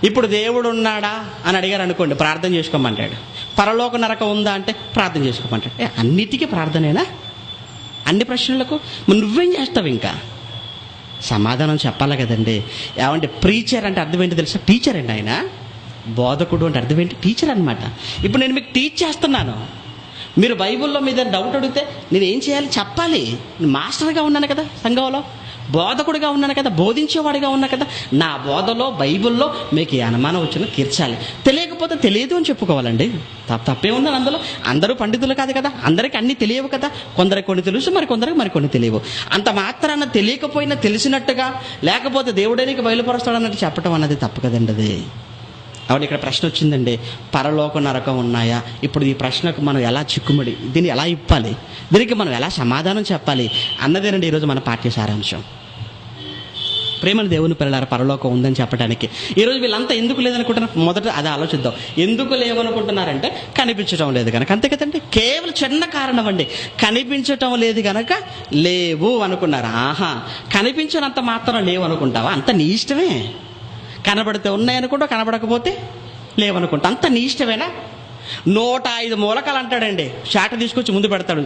ఇప్పుడు దేవుడు ఉన్నాడా అని అడిగారు అనుకోండి, ప్రార్థన చేసుకోమంటాడు. పరలోక నరకం ఉందా అంటే ప్రార్థన చేసుకోమంటాడు. అన్నిటికీ ప్రార్థనేనా? అన్ని ప్రశ్నలకు నువ్వేం చేస్తావు? ఇంకా సమాధానం చెప్పాలి కదండి. ఏమంటే ప్రీచర్ అంటే అర్థం ఏంటి తెలుసా? టీచర్ అండి ఆయన. బోధకుడు అంటే అర్థం ఏంటి? టీచర్ అనమాట. ఇప్పుడు నేను మీకు టీచ్ చేస్తున్నాను, మీరు బైబిల్లో మీద డౌట్ అడిగితే నేను ఏం చేయాలి? చెప్పాలి. మాస్టర్గా ఉన్నాను కదా, సంఘంలో బోధకుడిగా ఉన్నాను కదా, బోధించేవాడిగా ఉన్నా కదా, నా బోధలో బైబిల్లో మీకు ఏ అనుమానం వచ్చినా తీర్చాలి. తెలియకపోతే తెలియదు అని చెప్పుకోవాలండి. తప్పే ఉందని అందులో. అందరూ పండితులు కాదు కదా, అందరికీ అన్నీ తెలియవు కదా. కొందరికి కొన్ని తెలుసు, మరికొన్ని తెలియవు. అంత మాత్రాన తెలియకపోయినా తెలిసినట్టుగా, లేకపోతే దేవుడానికి బయలుపరుస్తాడు అన్నట్టు చెప్పడం అన్నది తప్పు కదండి అది. అవును, ఇక్కడ ప్రశ్న వచ్చిందండి, పరలోక నరకం ఉన్నాయా? ఇప్పుడు ఈ ప్రశ్నకు మనం ఎలా చిక్కుముడి, దీన్ని ఎలా ఇప్పాలి, దీనికి మనం ఎలా సమాధానం చెప్పాలి అన్నదేనండి ఈరోజు మన పాఠ్య సారాంశం. ప్రేమల దేవుని పిల్లలారా, పరలోకం ఉందని చెప్పడానికి ఈరోజు వీళ్ళంతా ఎందుకు లేదనుకుంటున్నారు? మొదట అది ఆలోచిద్దాం. ఎందుకు లేవనుకుంటున్నారంటే కనిపించడం లేదు కనుక. అంతే కదండి, కేవలం చిన్న కారణం అండి. కనిపించటం లేదు కనుక లేవు అనుకున్నారు. ఆహా, కనిపించినంత మాత్రం లేవు అనుకుంటావా? అంత నీ ఇష్టమే. కనబడితే ఉన్నాయనుకుంటా, కనబడకపోతే లేవనుకుంటా, అంత నీ ఇష్టమేనా? 105 మూలకాలు అంటాడండి. చాట తీసుకొచ్చి ముందు పెడతాడు.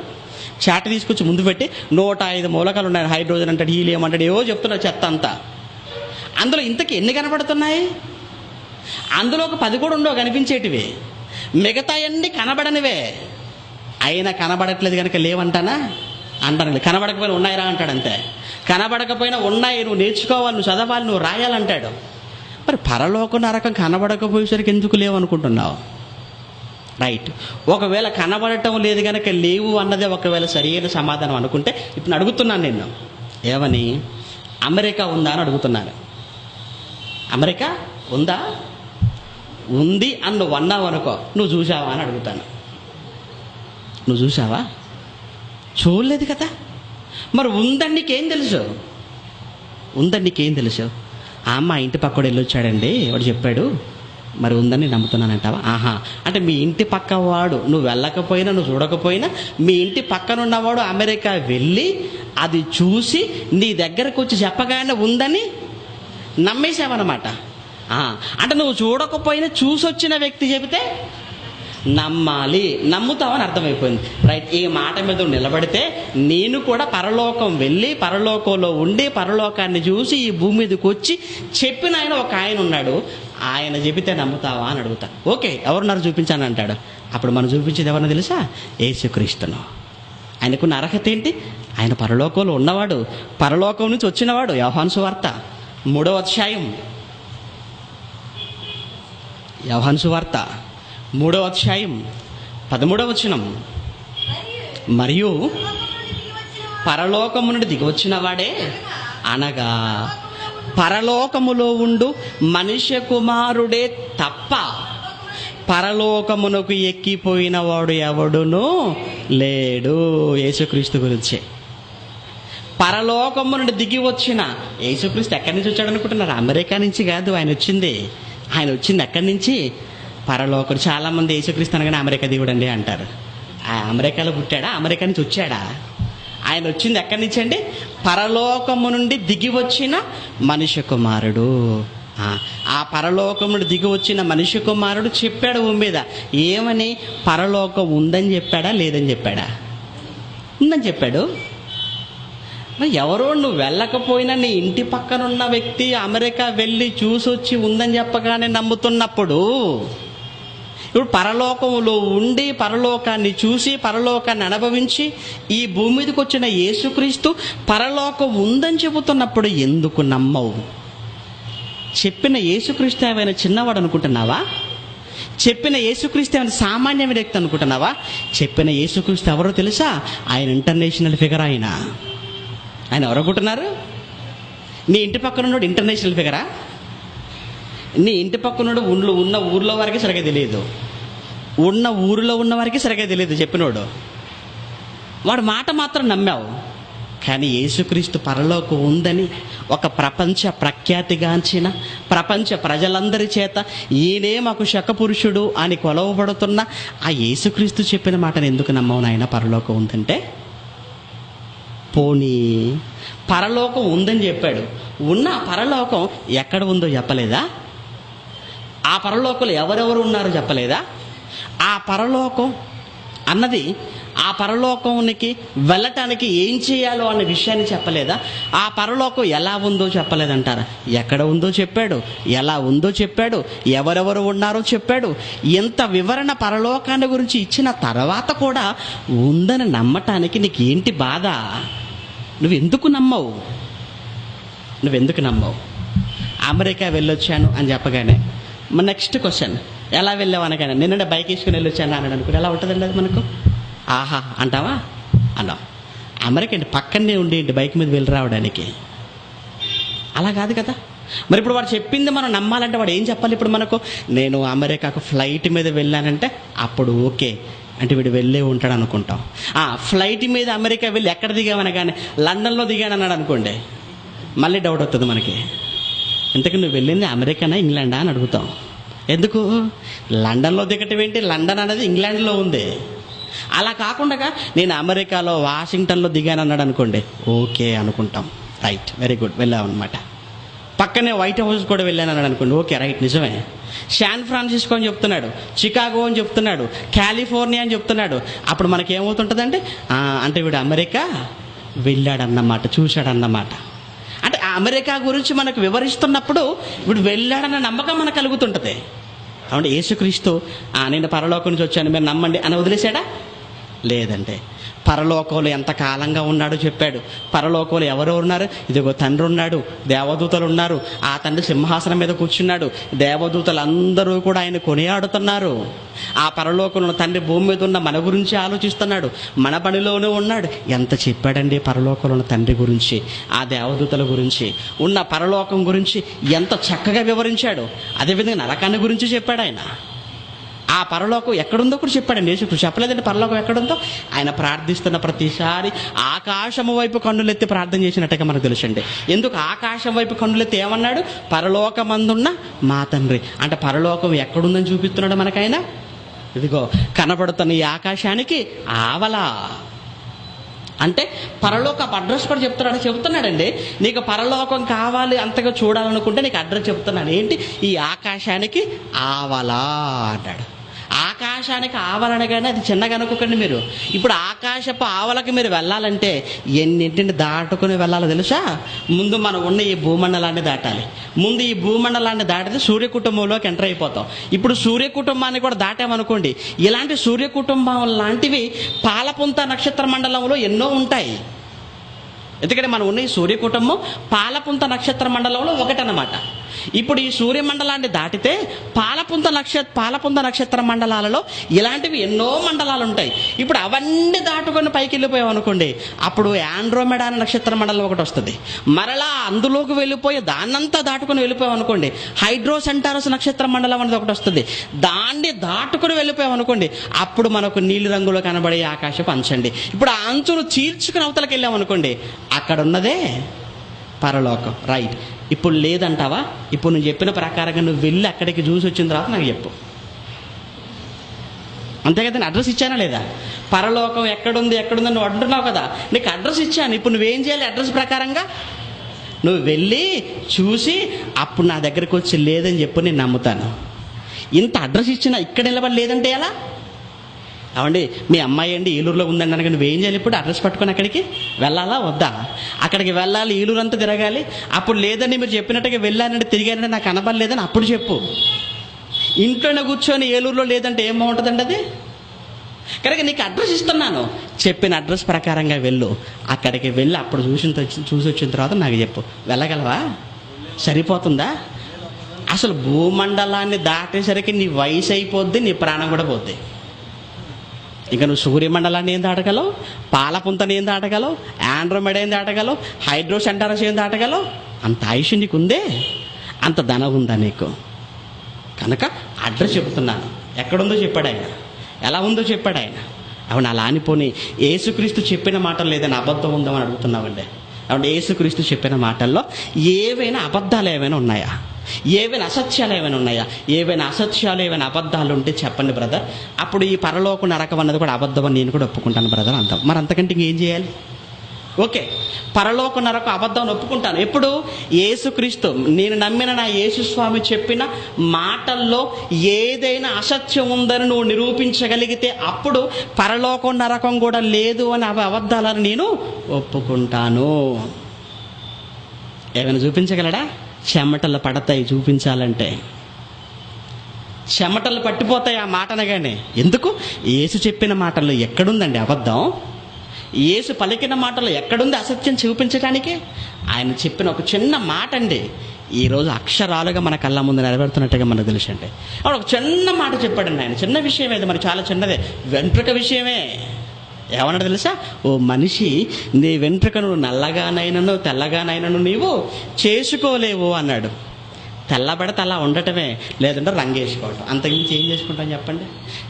చాట తీసుకొచ్చి ముందు పెట్టి 105 మూలకాలు ఉన్నాయి. హైడ్రోజన్ అంటాడు, హీలియం అంటాడు, ఏవో చెప్తున్నాడు చెత్త అంతా. అందులో ఇంతకి ఎన్ని కనబడుతున్నాయి? అందులో ఒక 10 కూడా ఉండవు కనిపించేటివి, మిగతా అన్ని కనబడనివే. అయినా కనబడట్లేదు కనుక లేవంటానా? అంటాను. కనబడకపోయినా ఉన్నాయిరా అంటాడు, అంతే. కనబడకపోయినా ఉన్నాయి, నువ్వు నేర్చుకోవాలి, నువ్వు చదవాలి, నువ్వు రాయాలంటాడు. మరి పరలోక నరకం కనబడకపోయేసరికి ఎందుకు లేవు అనుకుంటున్నావు? రైట్, ఒకవేళ కనబడటం లేదు కనుక లేవు అన్నదే ఒకవేళ సరైన సమాధానం అనుకుంటే, ఇప్పుడు అడుగుతున్నాను నిన్ను, ఏమని? అమెరికా ఉందా అని అడుగుతున్నాను. అమెరికా ఉందా? ఉంది అని నువ్వు అన్నావు అనుకో, నువ్వు చూసావా అని అడుగుతాను. నువ్వు చూసావా? చూడలేదు కదా. మరి ఉందని నీకేం తెలుసు? ఉందని నీకేం తెలుసు? మా ఇంటి పక్కడు వెళ్ళొచ్చాడండి, వాడు చెప్పాడు, మరి ఉందని నమ్ముతున్నానంటావా? ఆహా, అంటే మీ ఇంటి పక్క వాడు, నువ్వు వెళ్ళకపోయినా నువ్వు చూడకపోయినా, మీ ఇంటి పక్కనున్నవాడు అమెరికా వెళ్ళి అది చూసి నీ దగ్గరకు వచ్చి చెప్పగానే ఉందని నమ్మేశావన్నమాట. అంటే నువ్వు చూడకపోయినా చూసొచ్చిన వ్యక్తి చెబితే నమ్మాలి, నమ్ముతావని అర్థమైపోయింది. రైట్, ఈ మాట మీద నిలబడితే నేను కూడా పరలోకం వెళ్ళి పరలోకంలో ఉండి పరలోకాన్ని చూసి ఈ భూమి మీదకి వచ్చి చెప్పిన ఆయన ఉన్నాడు, ఆయన చెబితే నమ్ముతావా అని అడుగుతా. ఓకే, ఎవరున్నారు చూపించాను అంటాడు. అప్పుడు మనం చూపించేది ఎవరన్నా తెలుసా? యేసుక్రీస్తును. ఆయనకున్న అర్హత ఏంటి? ఆయన పరలోకంలో ఉన్నవాడు, పరలోకం నుంచి వచ్చినవాడు. యోహాను సువార్త 3వ అధ్యాయం, యోహాను సువార్త 3వ అధ్యాయం 13వ వచనం. మరియు పరలోకము నుండి దిగివచ్చిన వాడే, అనగా పరలోకములో ఉండు మనుష్య కుమారుడే తప్ప పరలోకమునకు ఎక్కిపోయిన వాడు ఎవడునూ లేడు. యేసుక్రీస్తు గురించి. పరలోకము నుండి దిగి వచ్చిన యేసుక్రీస్తు ఎక్కడి నుంచి వచ్చాడు అనుకుంటున్నారు? అమెరికా నుంచి కాదు ఆయన వచ్చింది. ఆయన వచ్చింది ఎక్కడి నుంచి? పరలోకం. చాలామంది యేసుక్రీస్తు అనగానే అమెరికా దేవుడండి అంటారు. అమెరికాలో పుట్టాడా? అమెరికా నుంచి వచ్చాడా? ఆయన వచ్చింది ఎక్కడి నుంచి అండి? పరలోకము నుండి దిగి వచ్చిన మనుష్య కుమారుడు. ఆ పరలోకము నుండి దిగి వచ్చిన మనుష్య కుమారుడు చెప్పాడు భూమి మీద. ఏమని? పరలోకం ఉందని చెప్పాడా, లేదని చెప్పాడా? ఉందని చెప్పాడు. మరి ఎవరో నువ్వు వెళ్ళకపోయినా నీ ఇంటి పక్కనున్న వ్యక్తి అమెరికా వెళ్ళి చూసొచ్చి ఉందని చెప్పగానే నమ్ముతున్నప్పుడు, ఇప్పుడు పరలోకంలో ఉండి పరలోకాన్ని చూసి పరలోకాన్ని అనుభవించి ఈ భూమి మీదకి వచ్చిన యేసుక్రీస్తు పరలోకం ఉందని చెబుతున్నప్పుడు ఎందుకు నమ్మవు? చెప్పిన యేసుక్రీస్తు ఏమైనా చిన్నవాడు అనుకుంటున్నావా? చెప్పిన యేసుక్రీస్తు ఏమైనా సామాన్య వ్యక్తి అనుకుంటున్నావా? చెప్పిన యేసుక్రీస్తు ఎవరో తెలుసా? ఆయన ఇంటర్నేషనల్ ఫిగర్. ఆయన ఎవరనుకుంటున్నారు? నీ ఇంటి పక్కన ఉన్నాడు ఇంటర్నేషనల్ ఫిగరా? నీ ఇంటి పక్కనోడు ఉన్న ఊర్లో వారికి సరిగ్గా తెలియదు, ఉన్న ఊరిలో ఉన్న వారికి సరిగ్గా తెలియదు చెప్పినోడు. వాడు మాట మాత్రం నమ్మావు. కానీ యేసుక్రీస్తు పరలోకం ఉందని ఒక ప్రపంచ ప్రఖ్యాతిగాంచిన ప్రపంచ ప్రజలందరి చేత ఈయనే మాకు శకపురుషుడు అని కొలవబడుతున్న ఆ యేసుక్రీస్తు చెప్పిన మాటను ఎందుకు నమ్మవు నాయన? పరలోకం ఉందంటే పోనీ పరలోకం ఉందని చెప్పాడు, ఉన్న పరలోకం ఎక్కడ ఉందో చెప్పలేదా? ఆ పరలోకంలో ఎవరెవరు ఉన్నారో చెప్పలేదా? ఆ పరలోకం అన్నది, ఆ పరలోకానికి వెళ్ళటానికి ఏం చేయాలో అనే విషయాన్ని చెప్పలేదా? ఆ పరలోకం ఎలా ఉందో చెప్పలేదంటారా? ఎక్కడ ఉందో చెప్పాడు, ఎలా ఉందో చెప్పాడు, ఎవరెవరు ఉన్నారో చెప్పాడు. ఎంత వివరణ పరలోకాన్ని గురించి ఇచ్చిన తర్వాత కూడా ఉందని నమ్మటానికి నీకు ఏంటి బాధ? నువ్వెందుకు నమ్మవు? అమెరికా వెళ్ళొచ్చాను అని చెప్పగానే నెక్స్ట్ క్వశ్చన్, ఎలా వెళ్ళావు అనగానే నిన్న బైక్ వేసుకుని వెళ్ళొచ్చాను అని అనుకుని ఎలా ఉంటుందండి అది మనకు? ఆహా అంటావా? అన్నాం. అమెరికా అండి పక్కనే ఉండేయండి బైక్ మీద వెళ్ళి రావడానికి. అలా కాదు కదా. మరి ఇప్పుడు వాడు చెప్పింది మనం నమ్మాలంటే వాడు ఏం చెప్పాలి ఇప్పుడు మనకు? నేను అమెరికాకు ఫ్లైట్ మీద వెళ్ళానంటే అప్పుడు ఓకే అంటే వీడు వెళ్ళే ఉంటాడు అనుకుంటాం. ఫ్లైట్ మీద అమెరికా వెళ్ళి ఎక్కడ దిగామనగానే లండన్లో దిగాను అన్నాడు అనుకోండి, మళ్ళీ డౌట్ వస్తుంది మనకి. ఇంతకు నువ్వు వెళ్ళింది అమెరికానా ఇంగ్లాండా అని అడుగుతాం. ఎందుకు? లండన్లో దిగటం ఏంటి? లండన్ అనేది ఇంగ్లాండ్లో ఉంది. అలా కాకుండా నేను అమెరికాలో వాషింగ్టన్లో దిగాను అన్నాడు అనుకోండి, ఓకే అనుకుంటాం, రైట్ వెరీ గుడ్ వెళ్ళావు అనమాట. పక్కనే వైట్ హౌస్ కూడా వెళ్ళాను అన్నాడు అనుకోండి, ఓకే రైట్ నిజమే. శాన్ ఫ్రాన్సిస్కో అని చెప్తున్నాడు, చికాగో అని చెప్తున్నాడు, కాలిఫోర్నియా అని చెప్తున్నాడు. అప్పుడు మనకేమవుతుంటుందంటే అంటే వీడు అమెరికా వెళ్ళాడన్నమాట, చూశాడన్నమాట. అంటే ఆ అమెరికా గురించి మనకు వివరిస్తున్నప్పుడు వీడు వెళ్ళాడన్న నమ్మకం మనకు కలుగుతుంటుంది. కాబట్టి యేసుక్రీస్తు నేను పరలోకం నుంచి వచ్చాను మీరు నమ్మండి అని వదిలేశాడా? లేదంటే పరలోకంలో ఎంత కాలంగా ఉన్నాడో చెప్పాడు. పరలోకంలో ఎవరు ఉన్నారు? ఇదిగో తండ్రి ఉన్నాడు, దేవదూతలు ఉన్నారు, ఆ తండ్రి సింహాసనం మీద కూర్చున్నాడు, దేవదూతలు అందరూ కూడా ఆయన కొనియాడుతున్నారు. ఆ పరలోకంలో తండ్రి భూమి మీద ఉన్న మన గురించి ఆలోచిస్తున్నాడు, మన పనిలోనే ఉన్నాడు. ఎంత చెప్పాడండి పరలోకంలో ఉన్న తండ్రి గురించి, ఆ దేవదూతల గురించి, ఉన్న పరలోకం గురించి ఎంత చక్కగా వివరించాడు. అదేవిధంగా నరకాన్ని గురించి చెప్పాడు ఆయన. ఆ పరలోకం ఎక్కడుందో కూడా చెప్పాడండి యేసుక్రీస్తు. చెప్పలేదండి పరలోకం ఎక్కడుందో? ఆయన ప్రార్థిస్తున్న ప్రతిసారి ఆకాశము వైపు కన్నులెత్తి ప్రార్థన చేసినట్టుగా మనకు తెలుసండి. ఎందుకు ఆకాశం వైపు కన్నులెత్తి ఏమన్నాడు? పరలోకమందున్న మా తండ్రి. అంటే పరలోకం ఎక్కడుందని చూపిస్తున్నాడు మనకైనా. ఇదిగో కనబడుతున్న ఈ ఆకాశానికి ఆవలా అంటే పరలోకపు అడ్రస్ కూడా చెప్తున్నాడండి. నీకు పరలోకం కావాలి అంతగా చూడాలనుకుంటే నీకు అడ్రస్ చెప్తున్నాను. ఏంటి? ఈ ఆకాశానికి ఆవలా అన్నాడు. ఆకాశానికి ఆవలనగానే అది చిన్నగా అనుకోకండి మీరు. ఇప్పుడు ఆకాశపు ఆవలకి మీరు వెళ్ళాలంటే ఎన్నింటిని దాటుకుని వెళ్ళాలో తెలుసా? ముందు మనం ఉన్న ఈ భూమండలాన్ని దాటాలి. ముందు ఈ భూమండలాన్ని దాటితే సూర్య కుటుంబంలోకి ఎంటర్ అయిపోతాం. ఇప్పుడు సూర్య కుటుంబాన్ని కూడా దాటామనుకోండి, ఇలాంటి సూర్య కుటుంబం లాంటివి పాలపుంత నక్షత్ర మండలంలో ఎన్నో ఉంటాయి. ఎందుకంటే మనం ఉన్న ఈ సూర్య కుటుంబం పాలపుంత నక్షత్ర మండలంలో ఒకటన్నమాట. ఇప్పుడు ఈ సూర్యమండలాన్ని దాటితే పాలపుంత నక్షత్ర మండలాలలో ఇలాంటివి ఎన్నో మండలాలు ఉంటాయి. ఇప్పుడు అవన్నీ దాటుకొని పైకి వెళ్ళిపోయాం అనుకోండి, అప్పుడు ఆండ్రోమెడా అనే నక్షత్ర మండలం ఒకటి వస్తుంది. మరలా అందులోకి వెళ్ళిపోయి దాన్నంతా దాటుకొని వెళ్ళిపోయాం అనుకోండి, హైడ్రోసెంటారస్ నక్షత్ర మండలం అనేది ఒకటి వస్తుంది. దాన్ని దాటుకొని వెళ్ళిపోయాం అనుకోండి, అప్పుడు మనకు నీలి రంగులో కనబడే ఆకాశపు అంచండి. ఇప్పుడు ఆ అంచును చీల్చుకుని అవతలకి వెళ్ళాం అనుకోండి, అక్కడ ఉన్నదే పరలోకం. రైట్. ఇప్పుడు లేదంటావా? ఇప్పుడు నువ్వు చెప్పిన ప్రకారంగా నువ్వు వెళ్ళి అక్కడికి చూసి వచ్చిన తర్వాత నాకు చెప్పు. అంతే కదా. నేను అడ్రస్ ఇచ్చానా లేదా? పరలోకం ఎక్కడుందని నువ్వు అంటున్నావు కదా, నీకు అడ్రస్ ఇచ్చాను. ఇప్పుడు నువ్వేం చేయాలి? అడ్రస్ ప్రకారంగా నువ్వు వెళ్ళి చూసి అప్పుడు నా దగ్గరికి వచ్చి లేదని చెప్పి నేను నమ్ముతాను. ఇంత అడ్రస్ ఇచ్చినా ఇక్కడ నిలబడి లేదంటే ఎలా? అవండి మీ అమ్మాయి అండి ఏలూరులో ఉందండి అనగా నువ్వేం చేయాలి? ఇప్పుడు అడ్రస్ పట్టుకొని అక్కడికి వెళ్ళాలా వద్దా? అక్కడికి వెళ్ళాలి, ఏలూరు అంతా తిరగాలి. అప్పుడు లేదండి మీరు చెప్పినట్టుగా వెళ్ళానంటే తిరిగానంటే నాకు కనపడలేదని అప్పుడు చెప్పు. ఇంట్లోనే కూర్చొని ఏలూరులో లేదంటే ఏం బాగుంటుందండి అది? కనుక నీకు అడ్రస్ ఇస్తున్నాను, చెప్పిన అడ్రస్ ప్రకారంగా వెళ్ళు. అక్కడికి వెళ్ళి అప్పుడు చూసి వచ్చిన తర్వాత నాకు చెప్పు. వెళ్ళగలవా? సరిపోతుందా? అసలు భూమండలాన్ని దాటేసరికి నీ వయసు అయిపోద్ది, నీ ప్రాణం కూడా పోద్ది. ఇంకా నువ్వు సూర్యమండలాన్ని ఏం దాటగలవు? పాలపుంతని ఏం దాటగలవు? ఆండ్రోమెడా ఏం దాటగలవు? హైడ్రోసెంటారస్ ఏం దాటగలవు? అంత ఆయుష్ నీకు ఉందే? అంత ధనం ఉందా నీకు? కనుక అడ్రస్ చెబుతున్నాను. ఎక్కడుందో చెప్పాడు ఆయన, ఎలా ఉందో చెప్పాడు ఆయన. అవును, అలా అనిపోని యేసుక్రీస్తు చెప్పిన మాటలు ఏదైనా అబద్ధం ఉందో అని అడుగుతున్నామండి. అవును, యేసుక్రీస్తు చెప్పిన మాటల్లో ఏవైనా అబద్ధాలు ఏమైనా ఉన్నాయా? ఏవైనా అసత్యాలు ఏమైనా ఉన్నాయా? ఏవైనా అసత్యాలు, ఏవైనా అబద్ధాలు ఉంటే చెప్పండి బ్రదర్. అప్పుడు ఈ పరలోక నరకం అన్నది కూడా అబద్ధం అని నేను కూడా ఒప్పుకుంటాను బ్రదర్ అంటాం. మరి అంతకంటే ఇంకేం చేయాలి? ఓకే, పరలోక నరకం అబద్ధం ఒప్పుకుంటాను. ఎప్పుడు? యేసుక్రీస్తు, నేను నమ్మిన నా యేసుస్వామి చెప్పిన మాటల్లో ఏదైనా అసత్యం ఉందని నువ్వు నిరూపించగలిగితే అప్పుడు పరలోకం నరకం కూడా లేదు అని అబద్ధాలను నేను ఒప్పుకుంటాను. ఏమైనా చూపించగలడా? చెమటలు పడతాయి చూపించాలంటే, చెమటలు పట్టిపోతాయి ఆ మాట అనగానే. ఎందుకు? యేసు చెప్పిన మాటల్లో ఎక్కడుందండి అబద్ధం? యేసు పలికిన మాటలో ఎక్కడుంది అసత్యం చూపించడానికి? ఆయన చెప్పిన ఒక చిన్న మాట అండి ఈరోజు అక్షరాలుగా మన కళ్ళ ముందు నెరవేరుతున్నట్టుగా మనకు తెలుసు అండి. అప్పుడు ఒక చిన్న మాట చెప్పాడండి ఆయన. చిన్న విషయమే, అది మరి చాలా చిన్నదే, వెంట్రుక విషయమే. ఏమన్నాడు తెలుసా? ఓ మనిషి, నీ వెంట్రుకను నల్లగానైనను తెల్లగానైనను నీవు చేసుకోలేవు అన్నాడు. తెల్లబడితే అలా ఉండటమే, లేదంటే రంగు వేసుకోవటం. అంతకుమించి ఏం చేసుకుంటాం చెప్పండి?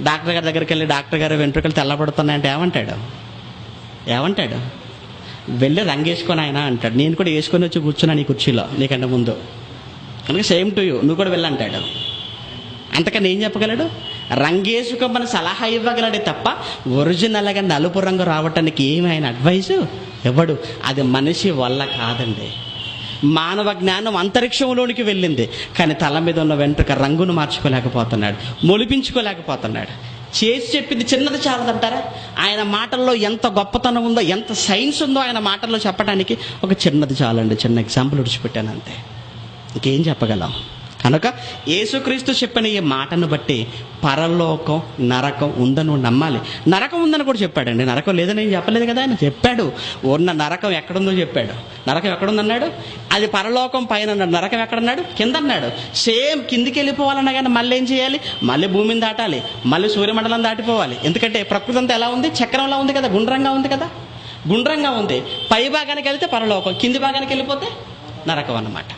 డాక్టర్ గారి దగ్గరికి వెళ్ళి, డాక్టర్ గారు వెంట్రుకలు తెల్లబడుతున్నాయంటే ఏమంటాడు? వెళ్ళి రంగు వేసుకొని ఆయన అంటాడు. నేను కూడా వేసుకొని వచ్చి కూర్చున్నాను ఈ కుర్చీలో నీకంటే ముందు, కనుక సేమ్ టు యూ, నువ్వు కూడా వెళ్ళంటాడు. అంతకని ఏం చెప్పగలడు? రంగేసుకోమని సలహా ఇవ్వగలడే తప్ప ఒరిజినల్గా నలుపు రంగు రావటానికి ఏమి ఆయన అడ్వైజు ఇవ్వడు. అది మనిషి వల్ల కాదండి. మానవ జ్ఞానం అంతరిక్షంలోనికి వెళ్ళింది, కానీ తల మీద ఉన్న వెంట్రుక రంగును మార్చుకోలేకపోతున్నాడు, మొలిపించుకోలేకపోతున్నాడు. చేసి చెప్పింది చిన్నది చాలదంటారా? ఆయన మాటల్లో ఎంత గొప్పతనం ఉందో, ఎంత సైన్స్ ఉందో ఆయన మాటల్లో చెప్పడానికి ఒక చిన్నది చాలండి. చిన్న ఎగ్జాంపుల్ విడిచిపెట్టాను అంతే, ఇంకేం చెప్పగలం? కనుక యేసుక్రీస్తు చెప్పిన ఈ మాటను బట్టి పరలోకం నరకం ఉందని నువ్వు నమ్మాలి. నరకం ఉందని కూడా చెప్పాడండి, నరకం లేదని ఏం చెప్పలేదు కదా ఆయన. చెప్పాడు, ఉన్న నరకం ఎక్కడుందో చెప్పాడు. నరకం ఎక్కడుందన్నాడు? అది పరలోకం పైన అన్నాడు. నరకం ఎక్కడన్నాడు? కింద అన్నాడు. సేమ్ కిందికి వెళ్ళిపోవాలన్నా కానీ మళ్ళీ ఏం చేయాలి? మళ్ళీ భూమిని దాటాలి, మళ్ళీ సూర్యమండలం దాటిపోవాలి. ఎందుకంటే ప్రకృతి అంతా ఎలా ఉంది? చక్రంలా ఉంది కదా, గుండ్రంగా ఉంది కదా, గుండ్రంగా ఉంది. పై భాగానికి వెళ్తే పరలోకం, కింది భాగానికి వెళ్ళిపోతే నరకం అన్నమాట.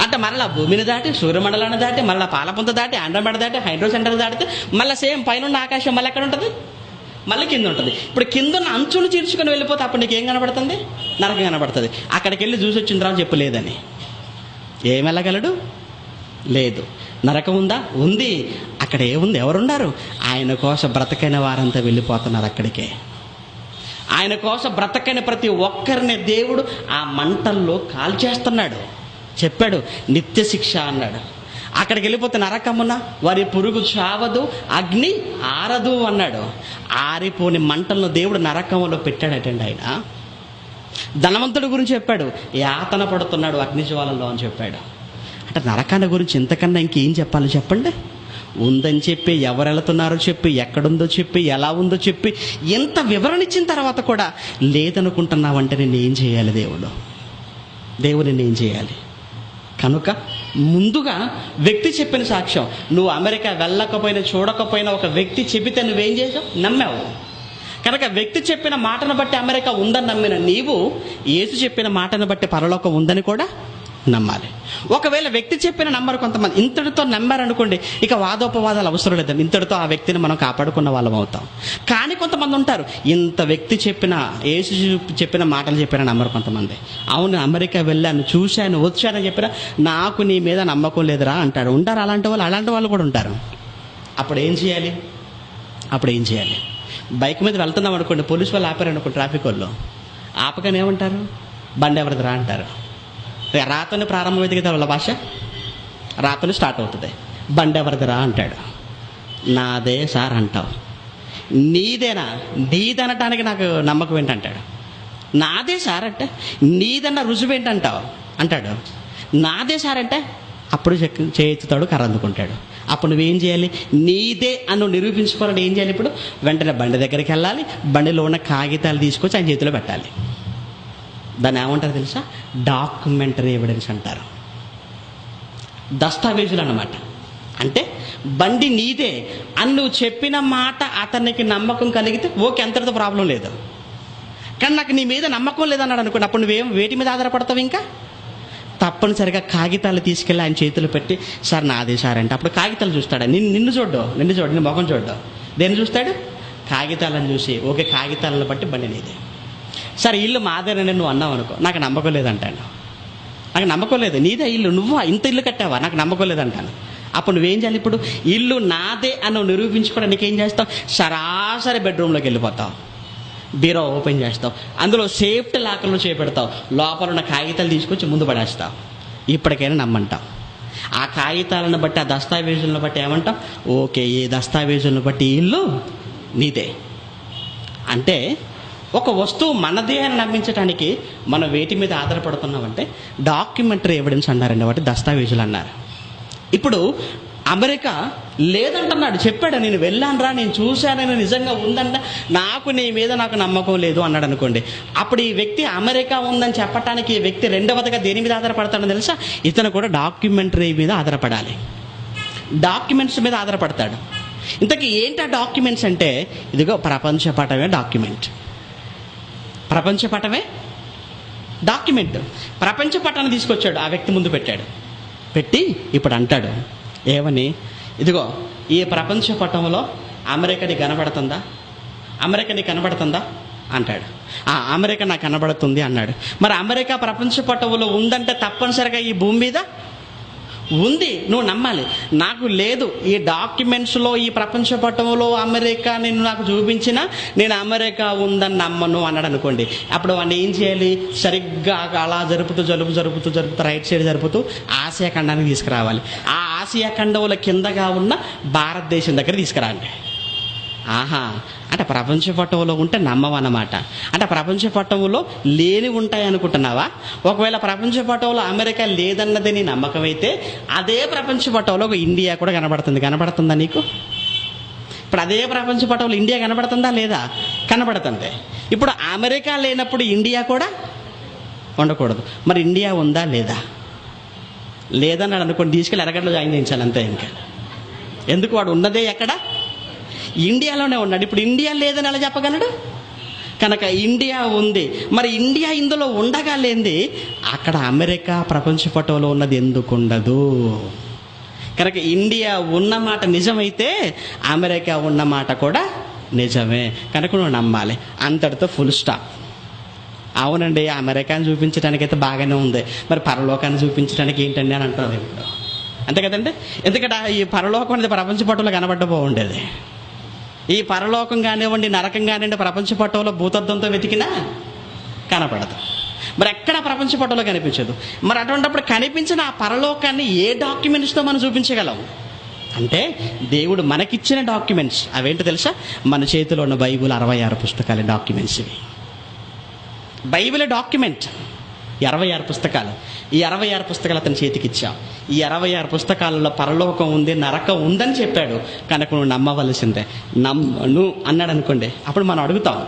అంటే మరలా భూమిని దాటి, సూర్యమండలాన్ని దాటి, మళ్ళీ పాలపుంత దాటి, ఆండ్రమెడ దాటి, హైడ్రో సెంటర్ దాటితే మళ్ళీ సేమ్ పైన ఆకాశం మళ్ళీ ఎక్కడ ఉంటుంది? మళ్ళీ కింద ఉంటుంది. ఇప్పుడు కింద ఉన్న అంచులు చీల్చుకొని వెళ్ళిపోతే అప్పుడు నీకు ఏం కనబడుతుంది? నరకం కనబడుతుంది. అక్కడికి వెళ్ళి చూసి వచ్చిన రావు చెప్పలేదని ఏం వెళ్ళగలడు? లేదు. నరకం ఉందా? ఉంది. అక్కడ ఏముంది? ఎవరున్నారు? ఆయన కోసం బ్రతకైన వారంతా వెళ్ళిపోతున్నారు అక్కడికే. ఆయన కోసం బ్రతకైన ప్రతి ఒక్కరిని దేవుడు ఆ మంటల్లో కాల్చేస్తున్నాడు. చెప్పాడు, నిత్య శిక్ష అన్నాడు. అక్కడికి వెళ్ళిపోతే నరకమున వారి పురుగు చావదు, అగ్ని ఆరదు అన్నాడు. ఆరిపోని మంటలను దేవుడు నరకంలో పెట్టాడటండి. ఆయన ధనవంతుడి గురించి చెప్పాడు, యాతన పడుతున్నాడు అగ్నిజ్వాలలో అని చెప్పాడు. అంటే నరకాన్ని గురించి ఇంతకన్నా ఇంకేం చెప్పాలి చెప్పండి? ఉందని చెప్పి, ఎవరు వెళుతున్నారో చెప్పి, ఎక్కడుందో చెప్పి, ఎలా ఉందో చెప్పి, ఎంత వివరణ ఇచ్చిన తర్వాత కూడా లేదనుకుంటున్నావంటే నేను ఏం చేయాలి? దేవుడు నేనేం చేయాలి? కనుక ముందుగా వ్యక్తి చెప్పిన సాక్ష్యం, నువ్వు అమెరికా వెళ్ళకపోయినా చూడకపోయినా ఒక వ్యక్తి చెబితే నువ్వేం చేసావు? నమ్మావు. కనుక వ్యక్తి చెప్పిన మాటను బట్టి అమెరికా ఉందని నమ్మిన నీవు యేసు చెప్పిన మాటను బట్టి పరలోకం ఉందని కూడా నమ్మాలి. ఒకవేళ వ్యక్తి చెప్పిన నంబర్ కొంతమంది ఇంతటితో నమ్మారనుకోండి, ఇక వాదోపవాదాలు అవసరం లేదండి. ఇంతటితో ఆ వ్యక్తిని మనం కాపాడుకున్న వాళ్ళం అవుతాం. కానీ కొంతమంది ఉంటారు, ఇంత వ్యక్తి చెప్పిన, యేసు చెప్పిన మాటలు చెప్పిన నమ్మరు కొంతమంది. అవును, అమెరికా వెళ్ళాను, చూశాను, వచ్చానని చెప్పినా నాకు నీ మీద నమ్మకం లేదురా అంటాడు. ఉంటారు అలాంటి వాళ్ళు కూడా ఉంటారు. అప్పుడు ఏం చేయాలి? బైక్ మీద వెళ్తున్నాం అనుకోండి, పోలీసు వాళ్ళు ఆపారనుకోండి, ట్రాఫిక్ వాళ్ళు ఆపగానే ఏమంటారు? బండి ఎవరిదిరా అంటారు. రాతోని ప్రారంభమైంది కదా వాళ్ళ భాష, రాతోని స్టార్ట్ అవుతుంది. బండి ఎవరిదిరా అంటాడు. నాదే సార్ అంటావు. నీదేనా? నీదనటానికి నాకు నమ్మకం ఏంటంటాడు. నాదే సార్ అంటే నీదన్న రుజువు ఏంటంటావు అంటాడు. నాదే సార్ అంటే అప్పుడు చేయిస్తాడు, కర్ర అందుకుంటాడు. అప్పుడు నువ్వేం చేయాలి? నీదే అని నిరూపించుకోవాలని ఏం చేయాలి? ఇప్పుడు వెంటనే బండి దగ్గరికి వెళ్ళాలి, బండిలో ఉన్న కాగితాలు తీసుకొచ్చి ఆయన చేతిలో పెట్టాలి. దాన్ని ఏమంటారు తెలుసా? డాక్యుమెంటరీ ఎవిడెన్స్ అంటారు. దస్తావేజులు అన్నమాట. అంటే బండి నీదే అని నువ్వు చెప్పిన మాట అతనికి నమ్మకం కలిగితే ఓకే, అంతటితో ప్రాబ్లం లేదు. కానీ నాకు నీ మీద నమ్మకం లేదన్నాడు అనుకోండి, అప్పుడు నువ్వేం వేటి మీద ఆధారపడతావు? ఇంకా తప్పనిసరిగా కాగితాలు తీసుకెళ్ళి ఆయన చేతులు పెట్టి, సార్ నాదే సార్ అంటే అప్పుడు కాగితాలు చూస్తాడు. నిన్ను చూడ్డు, నీ ముఖం చూడ్డు. దేన్ని చూస్తాడు? కాగితాలను చూసి, ఓకే కాగితాలను బట్టి బండి నీదే. సరే ఇల్లు మాదేనని నువ్వు అన్నావు అనుకో, నాకు నమ్మకం లేదంటాను. నాకు నమ్మకం లేదు, నీదే ఇల్లు, నువ్వు ఇంత ఇల్లు కట్టావా, నాకు నమ్మకం లేదంటాను. అప్పుడు నువ్వేం చేయాలి? ఇప్పుడు ఇల్లు నాదే అని నువ్వు నిరూపించుకోవడానికి ఏం చేస్తావు? సరాసరి బెడ్రూమ్లోకి వెళ్ళిపోతావు, బీరో ఓపెన్ చేస్తావు, అందులో సేఫ్టీ లాకర్లో చేపెడతావు, లోపల ఉన్న కాగితాలు తీసుకొచ్చి ముందు పడేస్తావు. ఇప్పటికైనా నమ్మంటావు. ఆ కాగితాలను బట్టి, ఆ దస్తావేజులను బట్టి ఏమంటావు? ఓకే ఈ దస్తావేజులను బట్టి ఇల్లు నీదే. అంటే ఒక వస్తువు మనదే అని నమ్మించడానికి మనం వేటి మీద ఆధారపడుతున్నామంటే డాక్యుమెంటరీ ఎవిడెన్స్ అన్నారండి, వాటి దస్తావేజులు అన్నారు. ఇప్పుడు అమెరికా లేదంటున్నాడు, చెప్పాడు నేను వెళ్ళానురా, నేను చూశానని నిజంగా ఉందంట, నీ మీద నాకు నమ్మకం లేదు అన్నాడు అనుకోండి. అప్పుడు ఈ వ్యక్తి అమెరికా ఉందని చెప్పడానికి ఈ వ్యక్తి రెండవదిగా దేని మీద ఆధారపడతాడో తెలుసా? ఇతను కూడా డాక్యుమెంటరీ మీద ఆధారపడాలి, డాక్యుమెంట్స్ మీద ఆధారపడతాడు. ఇంతకీ ఏంటి ఆ డాక్యుమెంట్స్ అంటే, ఇదిగో ప్రపంచపటమే డాక్యుమెంట్. ప్రపంచపటమే డాక్యుమెంట్. ప్రపంచపటాన్ని తీసుకొచ్చాడు, ఆ వ్యక్తి ముందు పెట్టాడు. పెట్టి ఇప్పుడు అంటాడు ఏమని? ఇదిగో ఈ ప్రపంచ పటంలో అమెరికాని కనబడుతుందా, అమెరికాని కనబడుతుందా అంటాడు. అమెరికా నాకు కనబడుతుంది అన్నాడు. మరి అమెరికా ప్రపంచ పటంలో ఉందంటే తప్పనిసరిగా ఈ భూమి మీద ఉంది, నువ్వు నమ్మాలి. నాకు లేదు, ఈ డాక్యుమెంట్స్లో ఈ ప్రపంచ పటంలో అమెరికా నేను నాకు చూపించినా నేను అమెరికా ఉందని నమ్మను అన్నాడు అనుకోండి. అప్పుడు వాడిని ఏం చేయాలి? సరిగ్గా అలా జరుపుతూ రైట్ సైడ్ జరుపుతూ ఆసియా ఖండానికి తీసుకురావాలి. ఆ ఆసియా ఖండంలో కిందగా ఉన్న భారతదేశం దగ్గర తీసుకురాండి. అంటే ప్రపంచ పటంలో ఉంటే నమ్మవన్నమాట. అంటే ప్రపంచ పటంలో లేని ఉంటాయి అనుకుంటున్నావా? ఒకవేళ ప్రపంచ పటంలో అమెరికా లేదన్నది నీ నమ్మకం అయితే అదే ప్రపంచ పటంలో ఇండియా కూడా కనబడుతుందా నీకు? ఇప్పుడు అదే ప్రపంచ పటంలో ఇండియా కనబడుతుందా లేదా? కనబడుతుంది. ఇప్పుడు అమెరికా లేనప్పుడు ఇండియా కూడా ఉండకూడదు. మరి ఇండియా ఉందా లేదా? లేదన్నాడు అనుకోండి, తీసుకెళ్ళి ఎరగడ్డలో జాయిన్ చేయించాలి అంతే. ఇంకా ఎందుకు? వాడు ఉన్నదే ఎక్కడ? ఇండియాలోనే ఉన్నాడు. ఇప్పుడు ఇండియా లేదని ఎలా చెప్పగలడు? కనుక ఇండియా ఉంది. మరి ఇండియా ఇందులో ఉండగా లేనిది అక్కడ అమెరికా ప్రపంచ పటంలో ఉన్నది ఎందుకు ఉండదు? కనుక ఇండియా ఉన్నమాట నిజమైతే అమెరికా ఉన్నమాట కూడా నిజమే. కనుక నువ్వు నమ్మాలి. అంతటితో ఫుల్ స్టాప్. అవునండి, అమెరికాని చూపించడానికైతే బాగానే ఉంది, మరి పరలోకాన్ని చూపించడానికి ఏంటండి అని అంటారు ఇప్పుడు. అంతే కదండి. ఎందుకంటే ఈ పరలోకం అనేది ప్రపంచ పటంలో కనబడ్డ బాగుండేది. ఈ పరలోకం కానివ్వండి, నరకం కానివ్వండి, ప్రపంచ పటంలో భూతత్వంతో వెతికినా కనపడదు. మరి ఎక్కడ ప్రపంచ పటంలో కనిపించదు. మరి అటువంటిప్పుడు కనిపించిన ఆ పరలోకాన్ని ఏ డాక్యుమెంట్స్తో మనం చూపించగలం అంటే దేవుడు మనకిచ్చిన డాక్యుమెంట్స్. అవేంటో తెలుసా? మన చేతిలో ఉన్న బైబిల్ 66 పుస్తకాలు డాక్యుమెంట్స్. ఇవి బైబిల్ డాక్యుమెంట్ 66 పుస్తకాలు. ఈ 66 పుస్తకాలు అతని చేతికి ఇచ్చాం. ఈ 66 పుస్తకాలలో పరలోకం ఉంది, నరకం ఉందని చెప్పాడు. కనుక నువ్వు నమ్మవలసిందే. నమ్మను అన్నాడు అనుకోండి, అప్పుడు మనం అడుగుతాం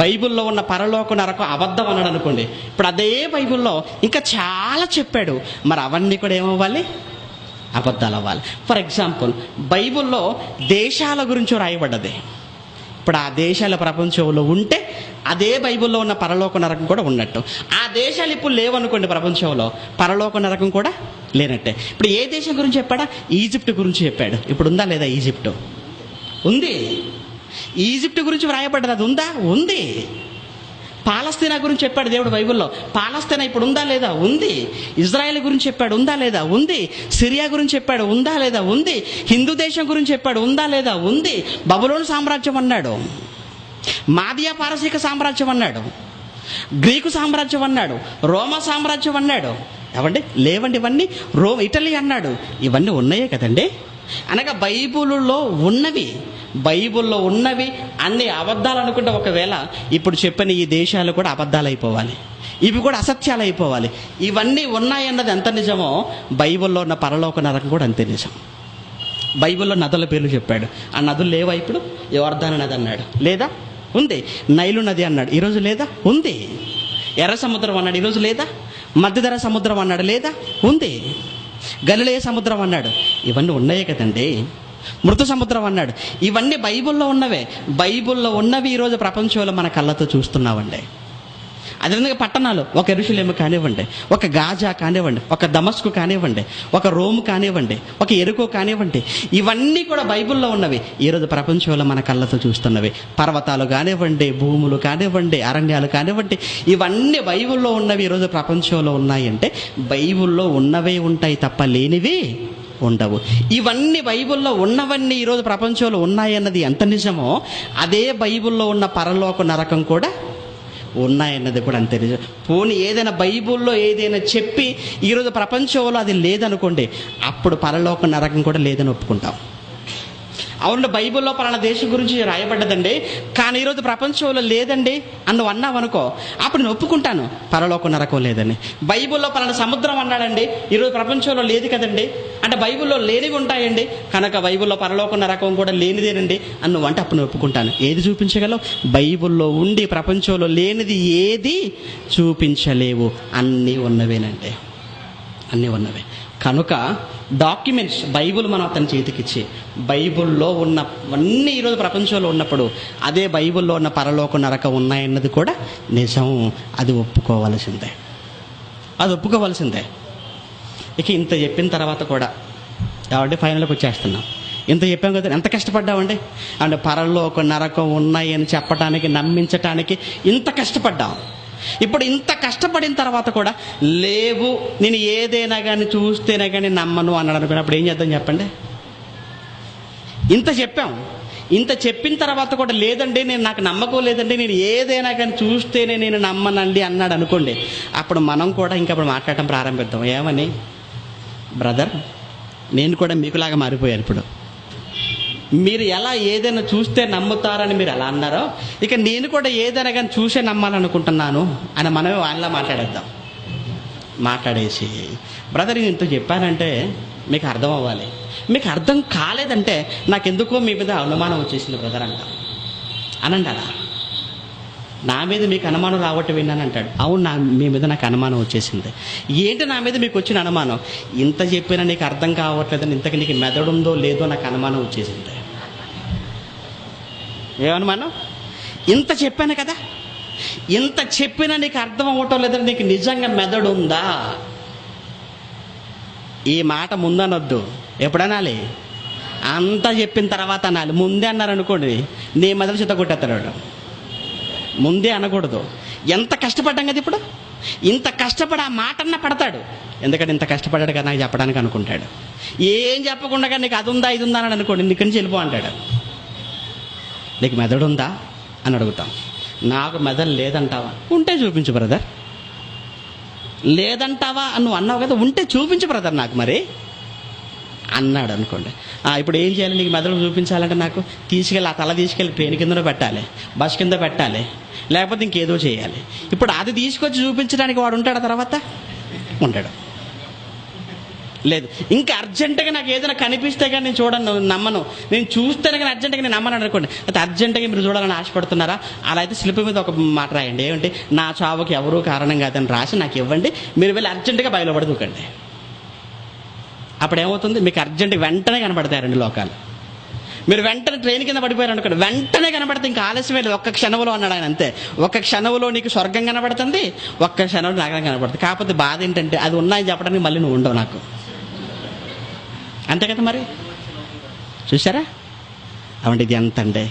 బైబిల్లో ఉన్న పరలోకం నరకం అబద్ధం అన్నాడు అనుకోండి. ఇప్పుడు అదే బైబిల్లో ఇంకా చాలా చెప్పాడు, మరి అవన్నీ కూడా ఏమవ్వాలి? అబద్ధాలు అవ్వాలి. ఫర్ ఎగ్జాంపుల్, బైబిల్లో దేశాల గురించి రాయబడ్డది. ఇప్పుడు ఆ దేశాల ప్రపంచంలో ఉంటే అదే బైబిల్లో ఉన్న పరలోక నరకం కూడా ఉన్నట్టు. ఆ దేశాలు ఇప్పుడు లేవనుకోండి, ప్రపంచంలో పరలోక నరకం కూడా లేనట్టే. ఇప్పుడు ఏ దేశం గురించి చెప్పాడా? ఈజిప్ట్ గురించి చెప్పాడు. ఇప్పుడు ఉందా లేదా? ఈజిప్ట్ ఉంది. ఈజిప్ట్ గురించి వ్రాయబడ్డది, అది ఉందా? ఉంది. పాలస్తీనా గురించి చెప్పాడు దేవుడు బైబిల్లో. పాలస్తీనా ఇప్పుడు ఉందా లేదా? ఉంది. ఇజ్రాయెల్ గురించి చెప్పాడు, ఉందా లేదా? ఉంది. సిరియా గురించి చెప్పాడు, ఉందా లేదా? ఉంది. హిందూ దేశం గురించి చెప్పాడు, ఉందా లేదా? ఉంది. బబులోను సామ్రాజ్యం అన్నాడు, మాదియా పారసీక సామ్రాజ్యం అన్నాడు, గ్రీకు సామ్రాజ్యం అన్నాడు, రోమా సామ్రాజ్యం అన్నాడు. ఏవండి లేవండి ఇవన్నీ? ఇటలీ అన్నాడు. ఇవన్నీ ఉన్నాయే కదండి. అనగా బైబిల్లో ఉన్నవి అన్ని అబద్ధాలు అనుకుంటే ఒకవేళ ఇప్పుడు చెప్పిన ఈ దేశాలు కూడా అబద్ధాలు అయిపోవాలి, ఇవి కూడా అసత్యాలు అయిపోవాలి. ఇవన్నీ ఉన్నాయన్నది ఎంత నిజమో బైబిల్లో ఉన్న పరలోక నరకం కూడా అంతే నిజం. బైబిల్లో నదుల పేర్లు చెప్పాడు, ఆ నదులు లేవా? ఇప్పుడు యోర్దాను నది అన్నాడు, లేదా? ఉంది. నైలు నది అన్నాడు, ఈరోజు లేదా? ఉంది. ఎర్ర సముద్రం అన్నాడు, ఈరోజు లేదా? మధ్యధరా సముద్రం అన్నాడు, లేదా? ఉంది. గలిలయ సముద్రం అన్నాడు, ఇవన్నీ ఉన్నాయే కదండి. మృత సముద్రం అన్నాడు, ఇవన్నీ బైబిల్లో ఉన్నవే. బైబిల్లో ఉన్నవి ఈరోజు ప్రపంచంలో మన కళ్ళతో చూస్తున్నామండి. అదేవిధంగా పట్టణాలు, ఒక యెరూషలేము కానివ్వండి, ఒక గాజా కానివ్వండి, ఒక దమస్కు కానివ్వండి, ఒక రోమ్ కానివ్వండి, ఒక యెరికో కానివ్వండి, ఇవన్నీ కూడా బైబిల్లో ఉన్నవి. ఈరోజు ప్రపంచంలో మన కళ్ళతో చూస్తున్నవి. పర్వతాలు కానివ్వండి, భూములు కానివ్వండి, అరణ్యాలు కానివ్వండి, ఇవన్నీ బైబిల్లో ఉన్నవి ఈరోజు ప్రపంచంలో ఉన్నాయి. అంటే బైబిల్లో ఉన్నవే ఉంటాయి తప్ప లేనివి ఉండవు. ఇవన్నీ బైబిల్లో ఉన్నవన్నీ ఈరోజు ప్రపంచంలో ఉన్నాయన్నది ఎంత నిజమో, అదే బైబిల్లో ఉన్న పరలోక నరకం కూడా ఉన్నాయన్నది కూడా అంతే నిజం. పోనీ ఏదైనా బైబిల్లో ఏదైనా చెప్పి ఈరోజు ప్రపంచంలో అది లేదనుకోండి, అప్పుడు పరలోక నరకం కూడా లేదని ఒప్పుకుంటాం. అవును, బైబిల్లో పలానా దేశం గురించి రాయబడ్డదండి, కానీ ఈరోజు ప్రపంచంలో లేదండి అని నువ్వు అన్నావు అనుకో, అప్పుడు నేను ఒప్పుకుంటాను పరలోక నరకం లేదని. బైబిల్లో పలానా సముద్రం అన్నాడండి, ఈరోజు ప్రపంచంలో లేదు కదండి అంటే బైబిల్లో లేనివి ఉంటాయండి, కనుక బైబిల్లో పరలోక నరకం కూడా లేనిదేనండి అని నువ్వు అంటే అప్పుడు నేను ఒప్పుకుంటాను. ఏది చూపించగలవు? బైబిల్లో ఉండి ప్రపంచంలో లేనిది ఏది చూపించలేవు. అన్నీ ఉన్నవేనండి, అన్నీ ఉన్నవే. కనుక డాక్యుమెంట్స్ బైబిల్ మనం అతని చేతికిచ్చి, బైబిల్లో ఉన్నవన్నీ ఈరోజు ప్రపంచంలో ఉన్నప్పుడు అదే బైబిల్లో ఉన్న పరలోక నరకం ఉన్నాయన్నది కూడా నిజం. అది ఒప్పుకోవాల్సిందే, అది ఒప్పుకోవాల్సిందే. ఇక ఇంత చెప్పిన తర్వాత కూడా కాబట్టి ఫైనల్కి వచ్చేస్తున్నాం. ఇంత చెప్పాం కదా, ఎంత కష్టపడ్డామండి అంటే పరలోక నరకం ఉన్నాయని చెప్పడానికి, నమ్మించటానికి ఇంత కష్టపడ్డాం. ఇప్పుడు ఇంత కష్టపడిన తర్వాత కూడా లేవు, నేను ఏదైనా కానీ చూస్తేనే కానీ నమ్మను అన్నాడు అనుకున్నప్పుడు ఏం చేద్దాం చెప్పండి? ఇంత చెప్పాం, ఇంత చెప్పిన తర్వాత కూడా లేదండి, నాకు నమ్మకం లేదండి, నేను ఏదైనా కానీ చూస్తేనే నేను నమ్మనండి అన్నాడు అనుకోండి, అప్పుడు మనం కూడా ఇంకప్పుడు మాట్లాడటం ప్రారంభిద్దాం. ఏమని? బ్రదర్, నేను కూడా మీకులాగా మారిపోయాను. ఇప్పుడు మీరు ఎలా ఏదైనా చూస్తే నమ్ముతారని మీరు ఎలా అన్నారో, ఇక నేను కూడా ఏదైనా కానీ చూసే నమ్మాలనుకుంటున్నాను అని మనమే వాళ్ళ మాట్లాడేద్దాం. మాట్లాడేసి, బ్రదర్ నేను ఇంత చెప్పానంటే మీకు అర్థం అవ్వాలి, మీకు అర్థం కాలేదంటే నాకెందుకో మీ మీద అనుమానం వచ్చేసింది బ్రదర్ అంట అనండి. అలా నా మీద మీకు అనుమానం రావటం విన్నాను అంటాడు. అవును, మీ మీద నాకు అనుమానం వచ్చేసింది. ఏంటి నా మీద మీకు వచ్చిన అనుమానం? ఇంత చెప్పినా నీకు అర్థం కావట్లేదని, ఇంతకు నీకు మెదడుందో లేదో నాకు అనుమానం వచ్చేసింది. ఏమనుమానం? ఇంత చెప్పాను కదా, ఇంత చెప్పినా నీకు అర్థం అవ్వటం లేదని నీకు నిజంగా మెదడు ఉందా? ఈ మాట ముందనొద్దు, ఎప్పుడనాలి? అంతా చెప్పిన తర్వాత అనాలి. ముందే అన్నారనుకోండి నీ మెదడు చిత్త కొట్టేస్తాడు. ముందే అనకూడదు. ఎంత కష్టపడ్డాం కదా ఇప్పుడు, ఇంత కష్టపడి ఆ మాటన్నా పడతాడు. ఎందుకంటే ఇంత కష్టపడ్డాడు కదా నాకు చెప్పడానికి అనుకుంటాడు. ఏం చెప్పకుండా నీకు అది ఉందా ఇది ఉందా అని అనుకోండి, ఇక్కడి నుంచి వెళ్ళిపో అంటాడు. నీకు మెదడు ఉందా అని అడుగుతాం. నాకు మెదడు లేదంటావా? ఉంటే చూపించు బ్రదర్. లేదంటావా అని నువ్వు అన్నావు కదా, ఉంటే చూపించు బ్రదర్ నాకు మరి అన్నాడు అనుకోండి. ఇప్పుడు ఏం చేయాలి? నీకు మెదడు చూపించాలంటే నాకు తీసుకెళ్ళి ఆ తల తీసుకెళ్ళి ట్రైన్ కిందలో పెట్టాలి, బస్ కింద పెట్టాలి, లేకపోతే ఇంకేదో చేయాలి. ఇప్పుడు అది తీసుకొచ్చి చూపించడానికి వాడు ఉంటాడు, తర్వాత ఉంటాడు. లేదు, ఇంకా అర్జెంటుగా నాకు ఏదైనా కనిపిస్తే కానీ నేను చూడను, నమ్మను. నేను చూస్తేనే కానీ అర్జెంటుగా నేను నమ్మను అనుకోండి. అయితే అర్జెంటుగా మీరు చూడాలని ఆశపడుతున్నారా? అలా అయితే స్లిప్ మీద ఒక మాట రాయండి. ఏమంటే నా చావుకి ఎవరూ కారణం కాదని రాసి నాకు ఇవ్వండి, మీరు వెళ్ళి అర్జెంటుగా బయలుపడి దూకండి. అప్పుడు ఏమవుతుంది? మీకు అర్జెంటుగా వెంటనే కనపడతాయి రెండు లోకాలు. మీరు వెంటనే ట్రైన్ కింద పడిపోయారు అనుకోండి, వెంటనే కనపడితే ఇంకా ఆలస్యమే లేదు. ఒక్క క్షణంలో అన్నాడు ఆయన. అంతే, ఒక్క క్షణంలో నీకు స్వర్గం కనపడుతుంది, ఒక్క క్షణంలో నరకం కనపడుతుంది. కాకపోతే బాధ ఏంటంటే అది ఉన్నాయని చెప్పడానికి మళ్ళీ నువ్వు ఉండవు నాకు. అంతే కదా మరి. చూసారా? అవంటే ఇది ఎంత అంటే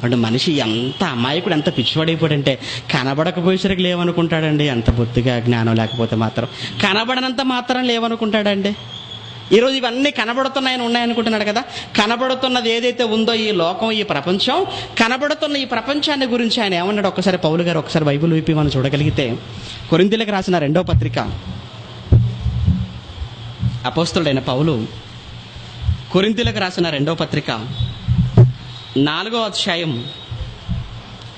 అంటే మనిషి ఎంత అమాయకుడు, ఎంత పిచ్చివాడైపోయాడంటే కనబడకపోయేసరికి లేవనుకుంటాడండి. అంత బొత్తిగా జ్ఞానం లేకపోతే మాత్రం కనబడనంత మాత్రం లేవనుకుంటాడండి. ఈరోజు ఇవన్నీ కనబడుతున్నాయని ఉన్నాయనుకుంటున్నాడు కదా. కనబడుతున్నది ఏదైతే ఉందో ఈ లోకం, ఈ ప్రపంచం, కనబడుతున్న ఈ ప్రపంచాన్ని గురించి ఆయన ఏమన్నాడు? ఒక్కసారి పౌలు గారు ఒకసారి బైబిల్ విప్పి మనం చూడగలిగితే, కొరింథీయులకు రాసిన 2వ పత్రిక, అపోస్తలుడైన పౌలు కొరింథీయులకు రాసిన 2వ పత్రిక 4వ అధ్యాయం,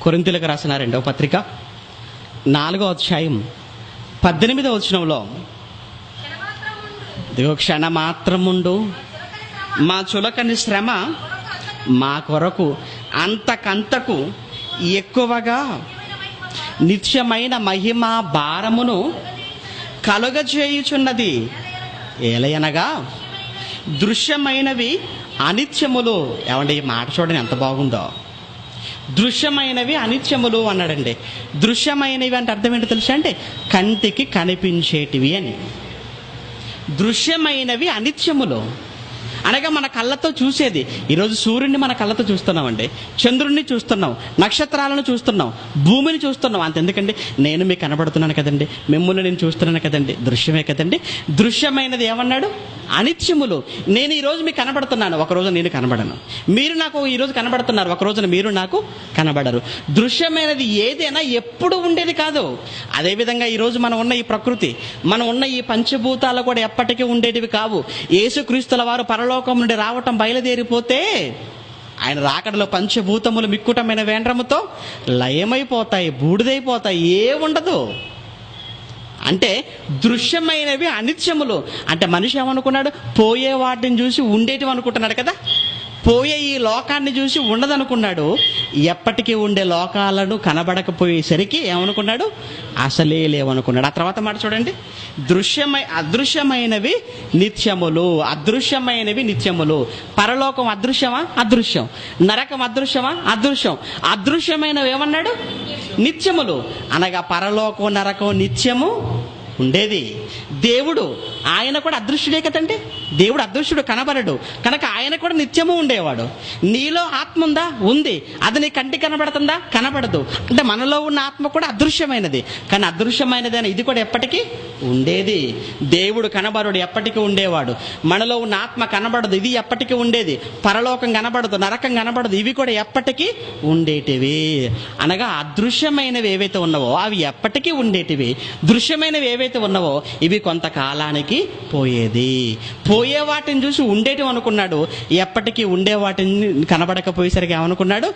కొరింథీయులకు రాసిన 2వ పత్రిక 4వ అధ్యాయం 18వ వచనంలో, ఇదిగో క్షణమాత్రముండు మా చులకని శ్రమ మా కొరకు అంతకంతకు ఎక్కువగా నిత్యమైన మహిమ భారమును కలుగజేయుచున్నది. ఏలయనగా దృశ్యమైనవి అనిత్యములు. ఏమంటే ఈ మాట చూడండి ఎంత బాగుందో. దృశ్యమైనవి అనిత్యములు అన్నాడండి. దృశ్యమైనవి అంటే అర్థం ఏంటో తెలుసా అంటే కంటికి కనిపించేటివి అని. దృశ్యమైనవి అనిత్యములు అనగా మన కళ్ళతో చూసేది. ఈరోజు సూర్యుడిని మన కళ్ళతో చూస్తున్నామండి, చంద్రుడిని చూస్తున్నాం, నక్షత్రాలను చూస్తున్నాం, భూమిని చూస్తున్నాం. అంతెందుకండి, నేను మీకు కనబడుతున్నాను కదండి, మిమ్మల్ని నేను చూస్తున్నాను కదండి, దృశ్యమే కదండి. దృశ్యమైనది ఏమన్నాడు? అనిత్యములు. నేను ఈరోజు మీకు కనబడుతున్నాను, ఒకరోజు నేను కనబడను. మీరు నాకు ఈరోజు కనబడుతున్నారు, ఒక రోజున మీరు నాకు కనబడరు. దృశ్యమైనది ఏదైనా ఎప్పుడు ఉండేది కాదు. అదేవిధంగా ఈరోజు మనం ఉన్న ఈ ప్రకృతి, మనం ఉన్న ఈ పంచభూతాలు కూడా ఎప్పటికీ ఉండేటివి కావు. యేసుక్రీస్తుల వారు పరలోకం నుండి రావటం బయలుదేరిపోతే ఆయన రాకడలో పంచభూతములు మిక్కుటమైన వేండ్రముతో లయమైపోతాయి, బూడిదైపోతాయి, ఏ ఉండదు. అంటే దృశ్యమైనవి అనిత్యములు. అంటే మనిషి ఏమనుకున్నాడు? పోయే వాటిని చూసి ఉండేటివి అనుకుంటున్నాడు కదా. పోయే ఈ లోకాన్ని చూసి ఉండదనుకున్నాడు. ఎప్పటికీ ఉండే లోకాలను కనబడకపోయేసరికి ఏమనుకున్నాడు? అసలే లేవనుకున్నాడు. ఆ తర్వాత మాట చూడండి, అదృశ్యమైనవి నిత్యములు. అదృశ్యమైనవి నిత్యములు. పరలోకం అదృశ్యమా? అదృశ్యం. నరకం అదృశ్యమా? అదృశ్యం. అదృశ్యమైనవి ఏమన్నాడు? నిత్యములు. అనగా పరలోకం నరకం నిత్యము ఉండేది. దేవుడు ఆయన కూడా అదృశ్యుడే కదండి. దేవుడు అదృశ్యుడు, కనబడడు కనుక ఆయన కూడా నిత్యము ఉండేవాడు. నీలో ఆత్మ ఉందా? ఉంది. అది నీ కంటికి కనబడుతుందా? కనబడదు. అంటే మనలో ఉన్న ఆత్మ కూడా అదృశ్యమైనది. కానీ అదృశ్యమైనది అని ఇది కూడా ఎప్పటికీ ఉండేది. దేవుడు కనబడడు, ఎప్పటికీ ఉండేవాడు. మనలో ఉన్న ఆత్మ కనబడదు, ఇది ఎప్పటికీ ఉండేది. పరలోకం కనబడదు, నరకం కనబడదు, ఇవి కూడా ఎప్పటికీ ఉండేటివి. అనగా అదృశ్యమైనవి ఏవైతే ఉన్నావో అవి ఎప్పటికీ ఉండేటివి. దృశ్యమైనవి ఏవైతే ఉన్నావో ఇవి కొంతకాలానికి పోయేది. పోయే వాటిని చూసి ఉండేటివి అనుకున్నాడు. ఎప్పటికీ ఉండే వాటిని కనబడకపోయేసరికి ఏమనుకున్నాడు?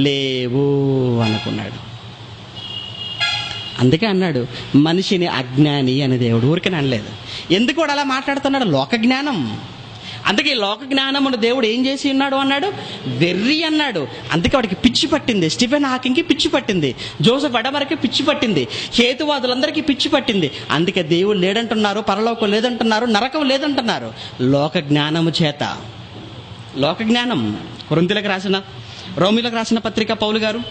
లేవు అనుకున్నాడు. అందుకే అన్నాడు మనిషిని అజ్ఞాని అని దేవుడు. ఊరికనే అనలేదు. ఎందుకు వాడు అలా మాట్లాడుతున్నాడు? లోక జ్ఞానం. అందుకే లోక జ్ఞానమును దేవుడు ఏం చేసి ఉన్నాడు అన్నాడు? వెర్రి అన్నాడు. అందుకే వాడికి పిచ్చి పట్టింది. స్టీఫెన్ హాకింగ్కి పిచ్చి పట్టింది, జోసెఫ్ అడమర్కి పిచ్చి పట్టింది, హేతువాదులందరికీ పిచ్చి పట్టింది. అందుకే దేవుడు లేడంటున్నారు, పరలోకం లేదంటున్నారు, నరకం లేదంటున్నారు. లోక జ్ఞానము చేత. లోక జ్ఞానం. రోమీలకు రాసిన పత్రిక పౌలు గారు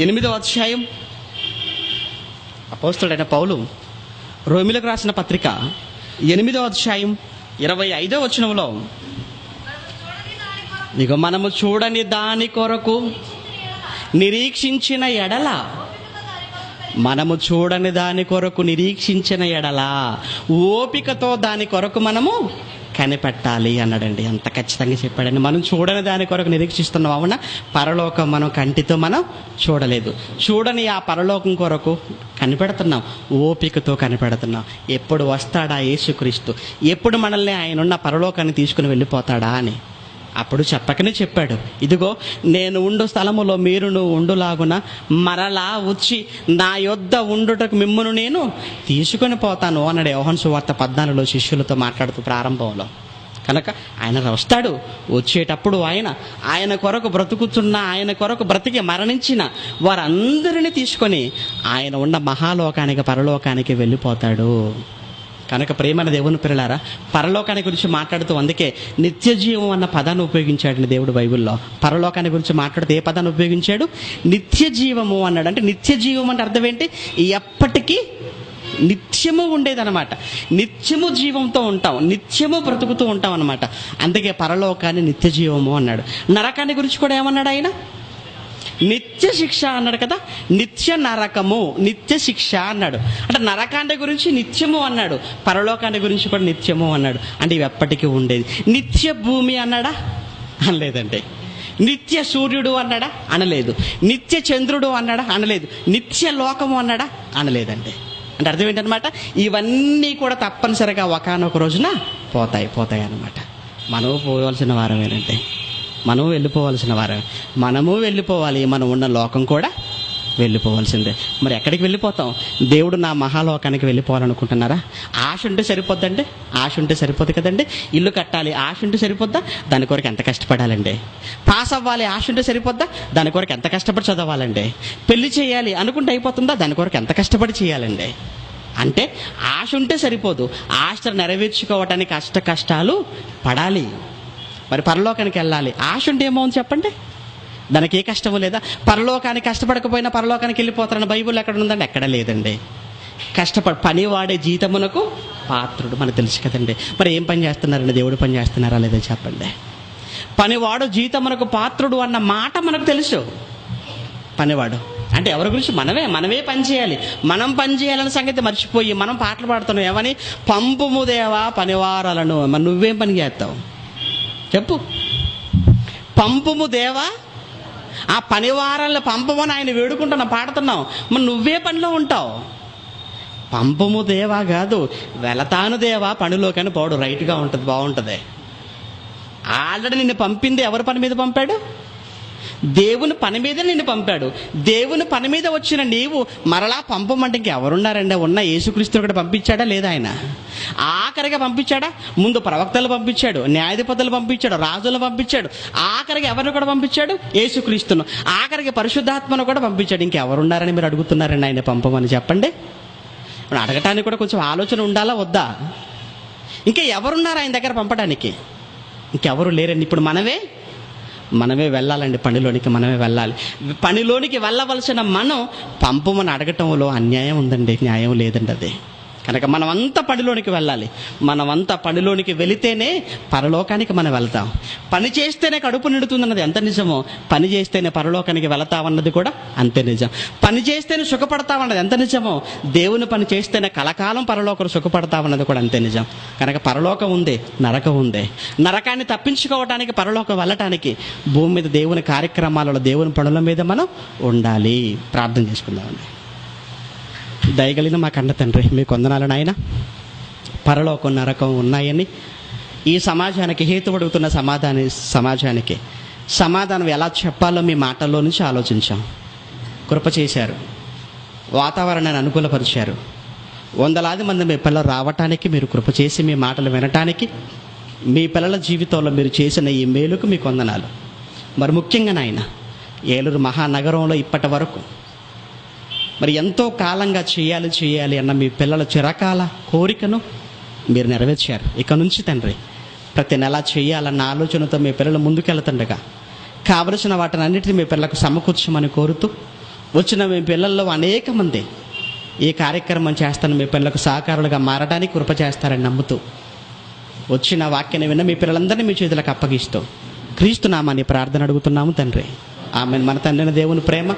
8వ అధ్యాయం, అపోస్తలుడైన పౌలు రోమీలకు రాసిన పత్రిక 8వ అధ్యాయం 25వ వచనంలో, ఇక మనము చూడని దాని కొరకు నిరీక్షించిన ఎడల, మనము చూడని దాని కొరకు నిరీక్షించిన ఎడల ఓపికతో దాని కొరకు మనము కనిపెట్టాలి అన్నాడండి. అంత ఖచ్చితంగా చెప్పాడండి. మనం చూడని దాని కొరకు నిరీక్షిస్తున్నాం. అవునా? పరలోకం మనం కంటితో మనం చూడలేదు. చూడని ఆ పరలోకం కొరకు కనిపెడుతున్నాం, ఓపికతో కనిపెడుతున్నాం. ఎప్పుడు వస్తాడా యేసుక్రీస్తు? ఎప్పుడు మనల్ని ఆయన ఉన్న పరలోకాన్ని తీసుకుని వెళ్ళిపోతాడా అని. అప్పుడు చెప్పకనే చెప్పాడు, ఇదిగో నేను ఉండు స్థలములో మీరును ఉండులాగున మరలా వచ్చి నా యొద్ద ఉండుటకు మిమ్మును నేను తీసుకొని పోతాను అన్నాడు. యోహాను సువార్త 14లో శిష్యులతో మాట్లాడుతూ ప్రారంభంలో. కనుక ఆయన వస్తాడు. వచ్చేటప్పుడు ఆయన కొరకు బ్రతుకుతున్న, ఆయన కొరకు బ్రతికి మరణించిన వారందరినీ తీసుకొని ఆయన ఉన్న మహాలోకానికి, పరలోకానికి వెళ్ళిపోతాడు. కనుక ప్రేమైన దేవుని పిల్లలారా, పరలోకాన్ని గురించి మాట్లాడుతూ అందుకే నిత్య జీవం అన్న పదాన్ని ఉపయోగించాడు దేవుడు బైబిల్లో. పరలోకాన్ని గురించి మాట్లాడుతూ ఏ పదాన్ని ఉపయోగించాడు? నిత్య జీవము అన్నాడు. అంటే నిత్య జీవం అంటే అర్థం ఏంటి? ఎప్పటికీ నిత్యము ఉండేదన్నమాట. నిత్యము జీవంతో ఉంటాం, నిత్యము బ్రతుకుతూ ఉంటాం అన్నమాట. అందుకే పరలోకాన్ని నిత్య జీవము అన్నాడు. నరకాన్ని గురించి కూడా ఏమన్నాడు ఆయన? నిత్య శిక్ష అన్నాడు కదా. నిత్య నరకము, నిత్య శిక్ష అన్నాడు. అంటే నరకాన్ని గురించి నిత్యము అన్నాడు, పరలోకాన్ని గురించి కూడా నిత్యము అన్నాడు. అంటే ఇవి ఎప్పటికీ ఉండేది. నిత్య భూమి అన్నాడా? అనలేదండి. నిత్య సూర్యుడు అన్నాడా? అనలేదు. నిత్య చంద్రుడు అన్నాడా? అనలేదు. నిత్య లోకము అన్నాడా? అనలేదండి. అంటే అర్థం ఏంటనమాట? ఇవన్నీ కూడా తప్పనిసరిగా ఒకానొక రోజున పోతాయి అన్నమాట. మనము పోవాల్సిన వారమేనంటే, మనము వెళ్ళిపోవాల్సిన వారం. మనము వెళ్ళిపోవాలి, మనం ఉన్న లోకం కూడా వెళ్ళిపోవాల్సిందే. మరి ఎక్కడికి వెళ్ళిపోతాం? దేవుడు నా మహాలోకానికి వెళ్ళిపోవాలనుకుంటున్నారా? ఆశ ఉంటే సరిపోద్దండి? ఆశ ఉంటే సరిపోదు కదండి. ఇల్లు కట్టాలి, ఆశ ఉంటే సరిపోద్దా? దాని కొరకు ఎంత కష్టపడాలండి. పాస్ అవ్వాలి, ఆశ ఉంటే సరిపోద్దా? దాని కొరకు ఎంత కష్టపడి చదవాలండి. పెళ్లి చేయాలి అనుకుంటే అయిపోతుందా? దాని కొరకు ఎంత కష్టపడి చేయాలండి. అంటే ఆశ ఉంటే సరిపోదు, ఆశ నెరవేర్చుకోవటానికి కష్టాలు పడాలి. మరి పరలోకానికి వెళ్ళాలి, ఆశ ఉంటే ఏమో అని చెప్పండి. దానికి ఏ కష్టము లేదా? పరలోకానికి కష్టపడకపోయినా పరలోకానికి వెళ్ళిపోతారని బైబిల్ ఎక్కడ ఉందండి? ఎక్కడ లేదండి. పనివాడే జీతమునకు పాత్రుడు మనకు తెలుసు కదండి. మరి ఏం పని చేస్తున్నారండి? దేవుడు పని చేస్తున్నారా లేదా చెప్పండి. పనివాడు జీతమునకు పాత్రుడు అన్న మాట మనకు తెలుసు. పనివాడు అంటే ఎవరి గురించి? మనమే పని చేయాలి. మనం పని చేయాలన్న సంగతి మర్చిపోయి మనం పాటలు పాడుతున్నాం. ఏమని? పంపుము దేవా పనివారాలను. మరి నువ్వేం పని చేస్తావు చెప్పు? పంపుము దేవా, ఆ పనివారాలను పంపమని ఆయన వేడుకుంటున్నాం, పాడుతున్నాం. మరి నువ్వే పనిలో ఉంటావు. పంపము దేవా కాదు, వెళతాను దేవా పనిలోకని పోడు. రైట్గా ఉంటుంది, బాగుంటుంది. ఆల్రెడీ నిన్ను పంపింది ఎవరి పని మీద పంపాడు? దేవుని పని మీద నిన్ను పంపాడు. దేవుని పని మీద వచ్చిన నీవు మరలా పంపమంటే ఇంకెవరున్నారండి? ఉన్న యేసుక్రీస్తుని కూడా పంపించాడా లేదా? ఆయన ఆఖరిగా పంపించాడా? ముందు ప్రవక్తలు పంపించాడు, న్యాయాధిపతులు పంపించాడు, రాజులు పంపించాడు. ఆఖరికి ఎవరిని కూడా పంపించాడు? యేసుక్రీస్తును. ఆఖరికి పరిశుద్ధాత్మను కూడా పంపించాడు. ఇంకెవరున్నారని మీరు అడుగుతున్నారండి ఆయన పంపమని? చెప్పండి. ఇప్పుడు అడగటానికి కూడా కొంచెం ఆలోచన ఉండాలా వద్దా? ఇంకా ఎవరున్నారు ఆయన దగ్గర పంపడానికి? ఇంకెవరు లేరండి. ఇప్పుడు మనమే వెళ్ళాలండి. పనిలోనికి మనమే వెళ్ళాలి. పనిలోనికి వెళ్ళవలసిన మనం పంపమని అడగటంలో అన్యాయం ఉందండి, న్యాయం లేదండి. అది కనుక మనమంతా పనిలోనికి వెళ్ళాలి. మనమంతా పనిలోనికి వెళితేనే పరలోకానికి మనం వెళ్తాం. పని చేస్తేనే కడుపు నిండుతుందన్నది ఎంత నిజమో, పని చేస్తేనే పరలోకానికి వెళతామన్నది కూడా అంతే నిజం. పని చేస్తేనే సుఖపడతామన్నది ఎంత నిజమో, దేవుని పని చేస్తేనే కలకాలం పరలోకం సుఖపడతామన్నది కూడా అంతే నిజం. కనుక పరలోకం ఉంది, నరకం ఉంది. నరకాన్ని తప్పించుకోవటానికి, పరలోకం వెళ్ళటానికి భూమి మీద దేవుని కార్యక్రమాలలో, దేవుని పనుల మీద మనం ఉండాలి. ప్రార్థన చేసుకుందామండి. దయగలిగిన మా కన్న తండ్రి, మీకు వందనాలు నాయన. పరలోకం నరకం ఉన్నాయని ఈ సమాజానికి హేతువడుగుతున్న సమాజానికి సమాధానం ఎలా చెప్పాలో మీ మాటల్లో నుంచి ఆలోచించాం. కృప చేశారు, వాతావరణాన్ని అనుకూలపరిచారు. వందలాది మంది మీ పిల్లలు రావటానికి మీరు కృప చేసి, మీ మాటలు వినటానికి, మీ పిల్లల జీవితంలో మీరు చేసిన ఈ మేలుకు మీకు వందనాలు. మరి ముఖ్యంగా నాయన, ఏలూరు మహానగరంలో ఇప్పటి వరకు మరి ఎంతో కాలంగా చేయాలి అన్న మీ పిల్లల చిరకాల కోరికను మీరు నెరవేర్చారు. ఇక నుంచి తండ్రి, ప్రతి నెల చేయాలన్న ఆలోచనతో మీ పిల్లలు ముందుకెళ్తుండగా కావలసిన వాటిని అన్నిటిని మీ పిల్లలకు సమకూర్చమని కోరుతూ, వచ్చిన మీ పిల్లల్లో అనేక మంది ఈ కార్యక్రమం చేస్తాను మీ పిల్లలకు సహకారులుగా మారడానికి కృప చేస్తారని నమ్ముతూ, వచ్చిన వాక్యాన్ని విన్న మీ పిల్లలందరినీ మీ చేతులకు అప్పగిస్తూ క్రీస్తు నామాన్ని ప్రార్థన అడుగుతున్నాము తండ్రి. ఆమెన్. మన తండ్రి దేవుని ప్రేమ,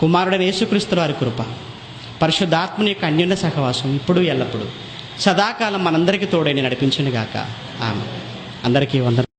కుమారుడైన యేసుక్రీస్తు వారి కృప, పరిశుద్ధాత్మని యొక్క అన్యోన్య సహవాసం ఇప్పుడు ఎల్లప్పుడు సదాకాలం మనందరికీ తోడైన నడిపించును గాక. ఆమెన్. అందరికీ వందనాలు.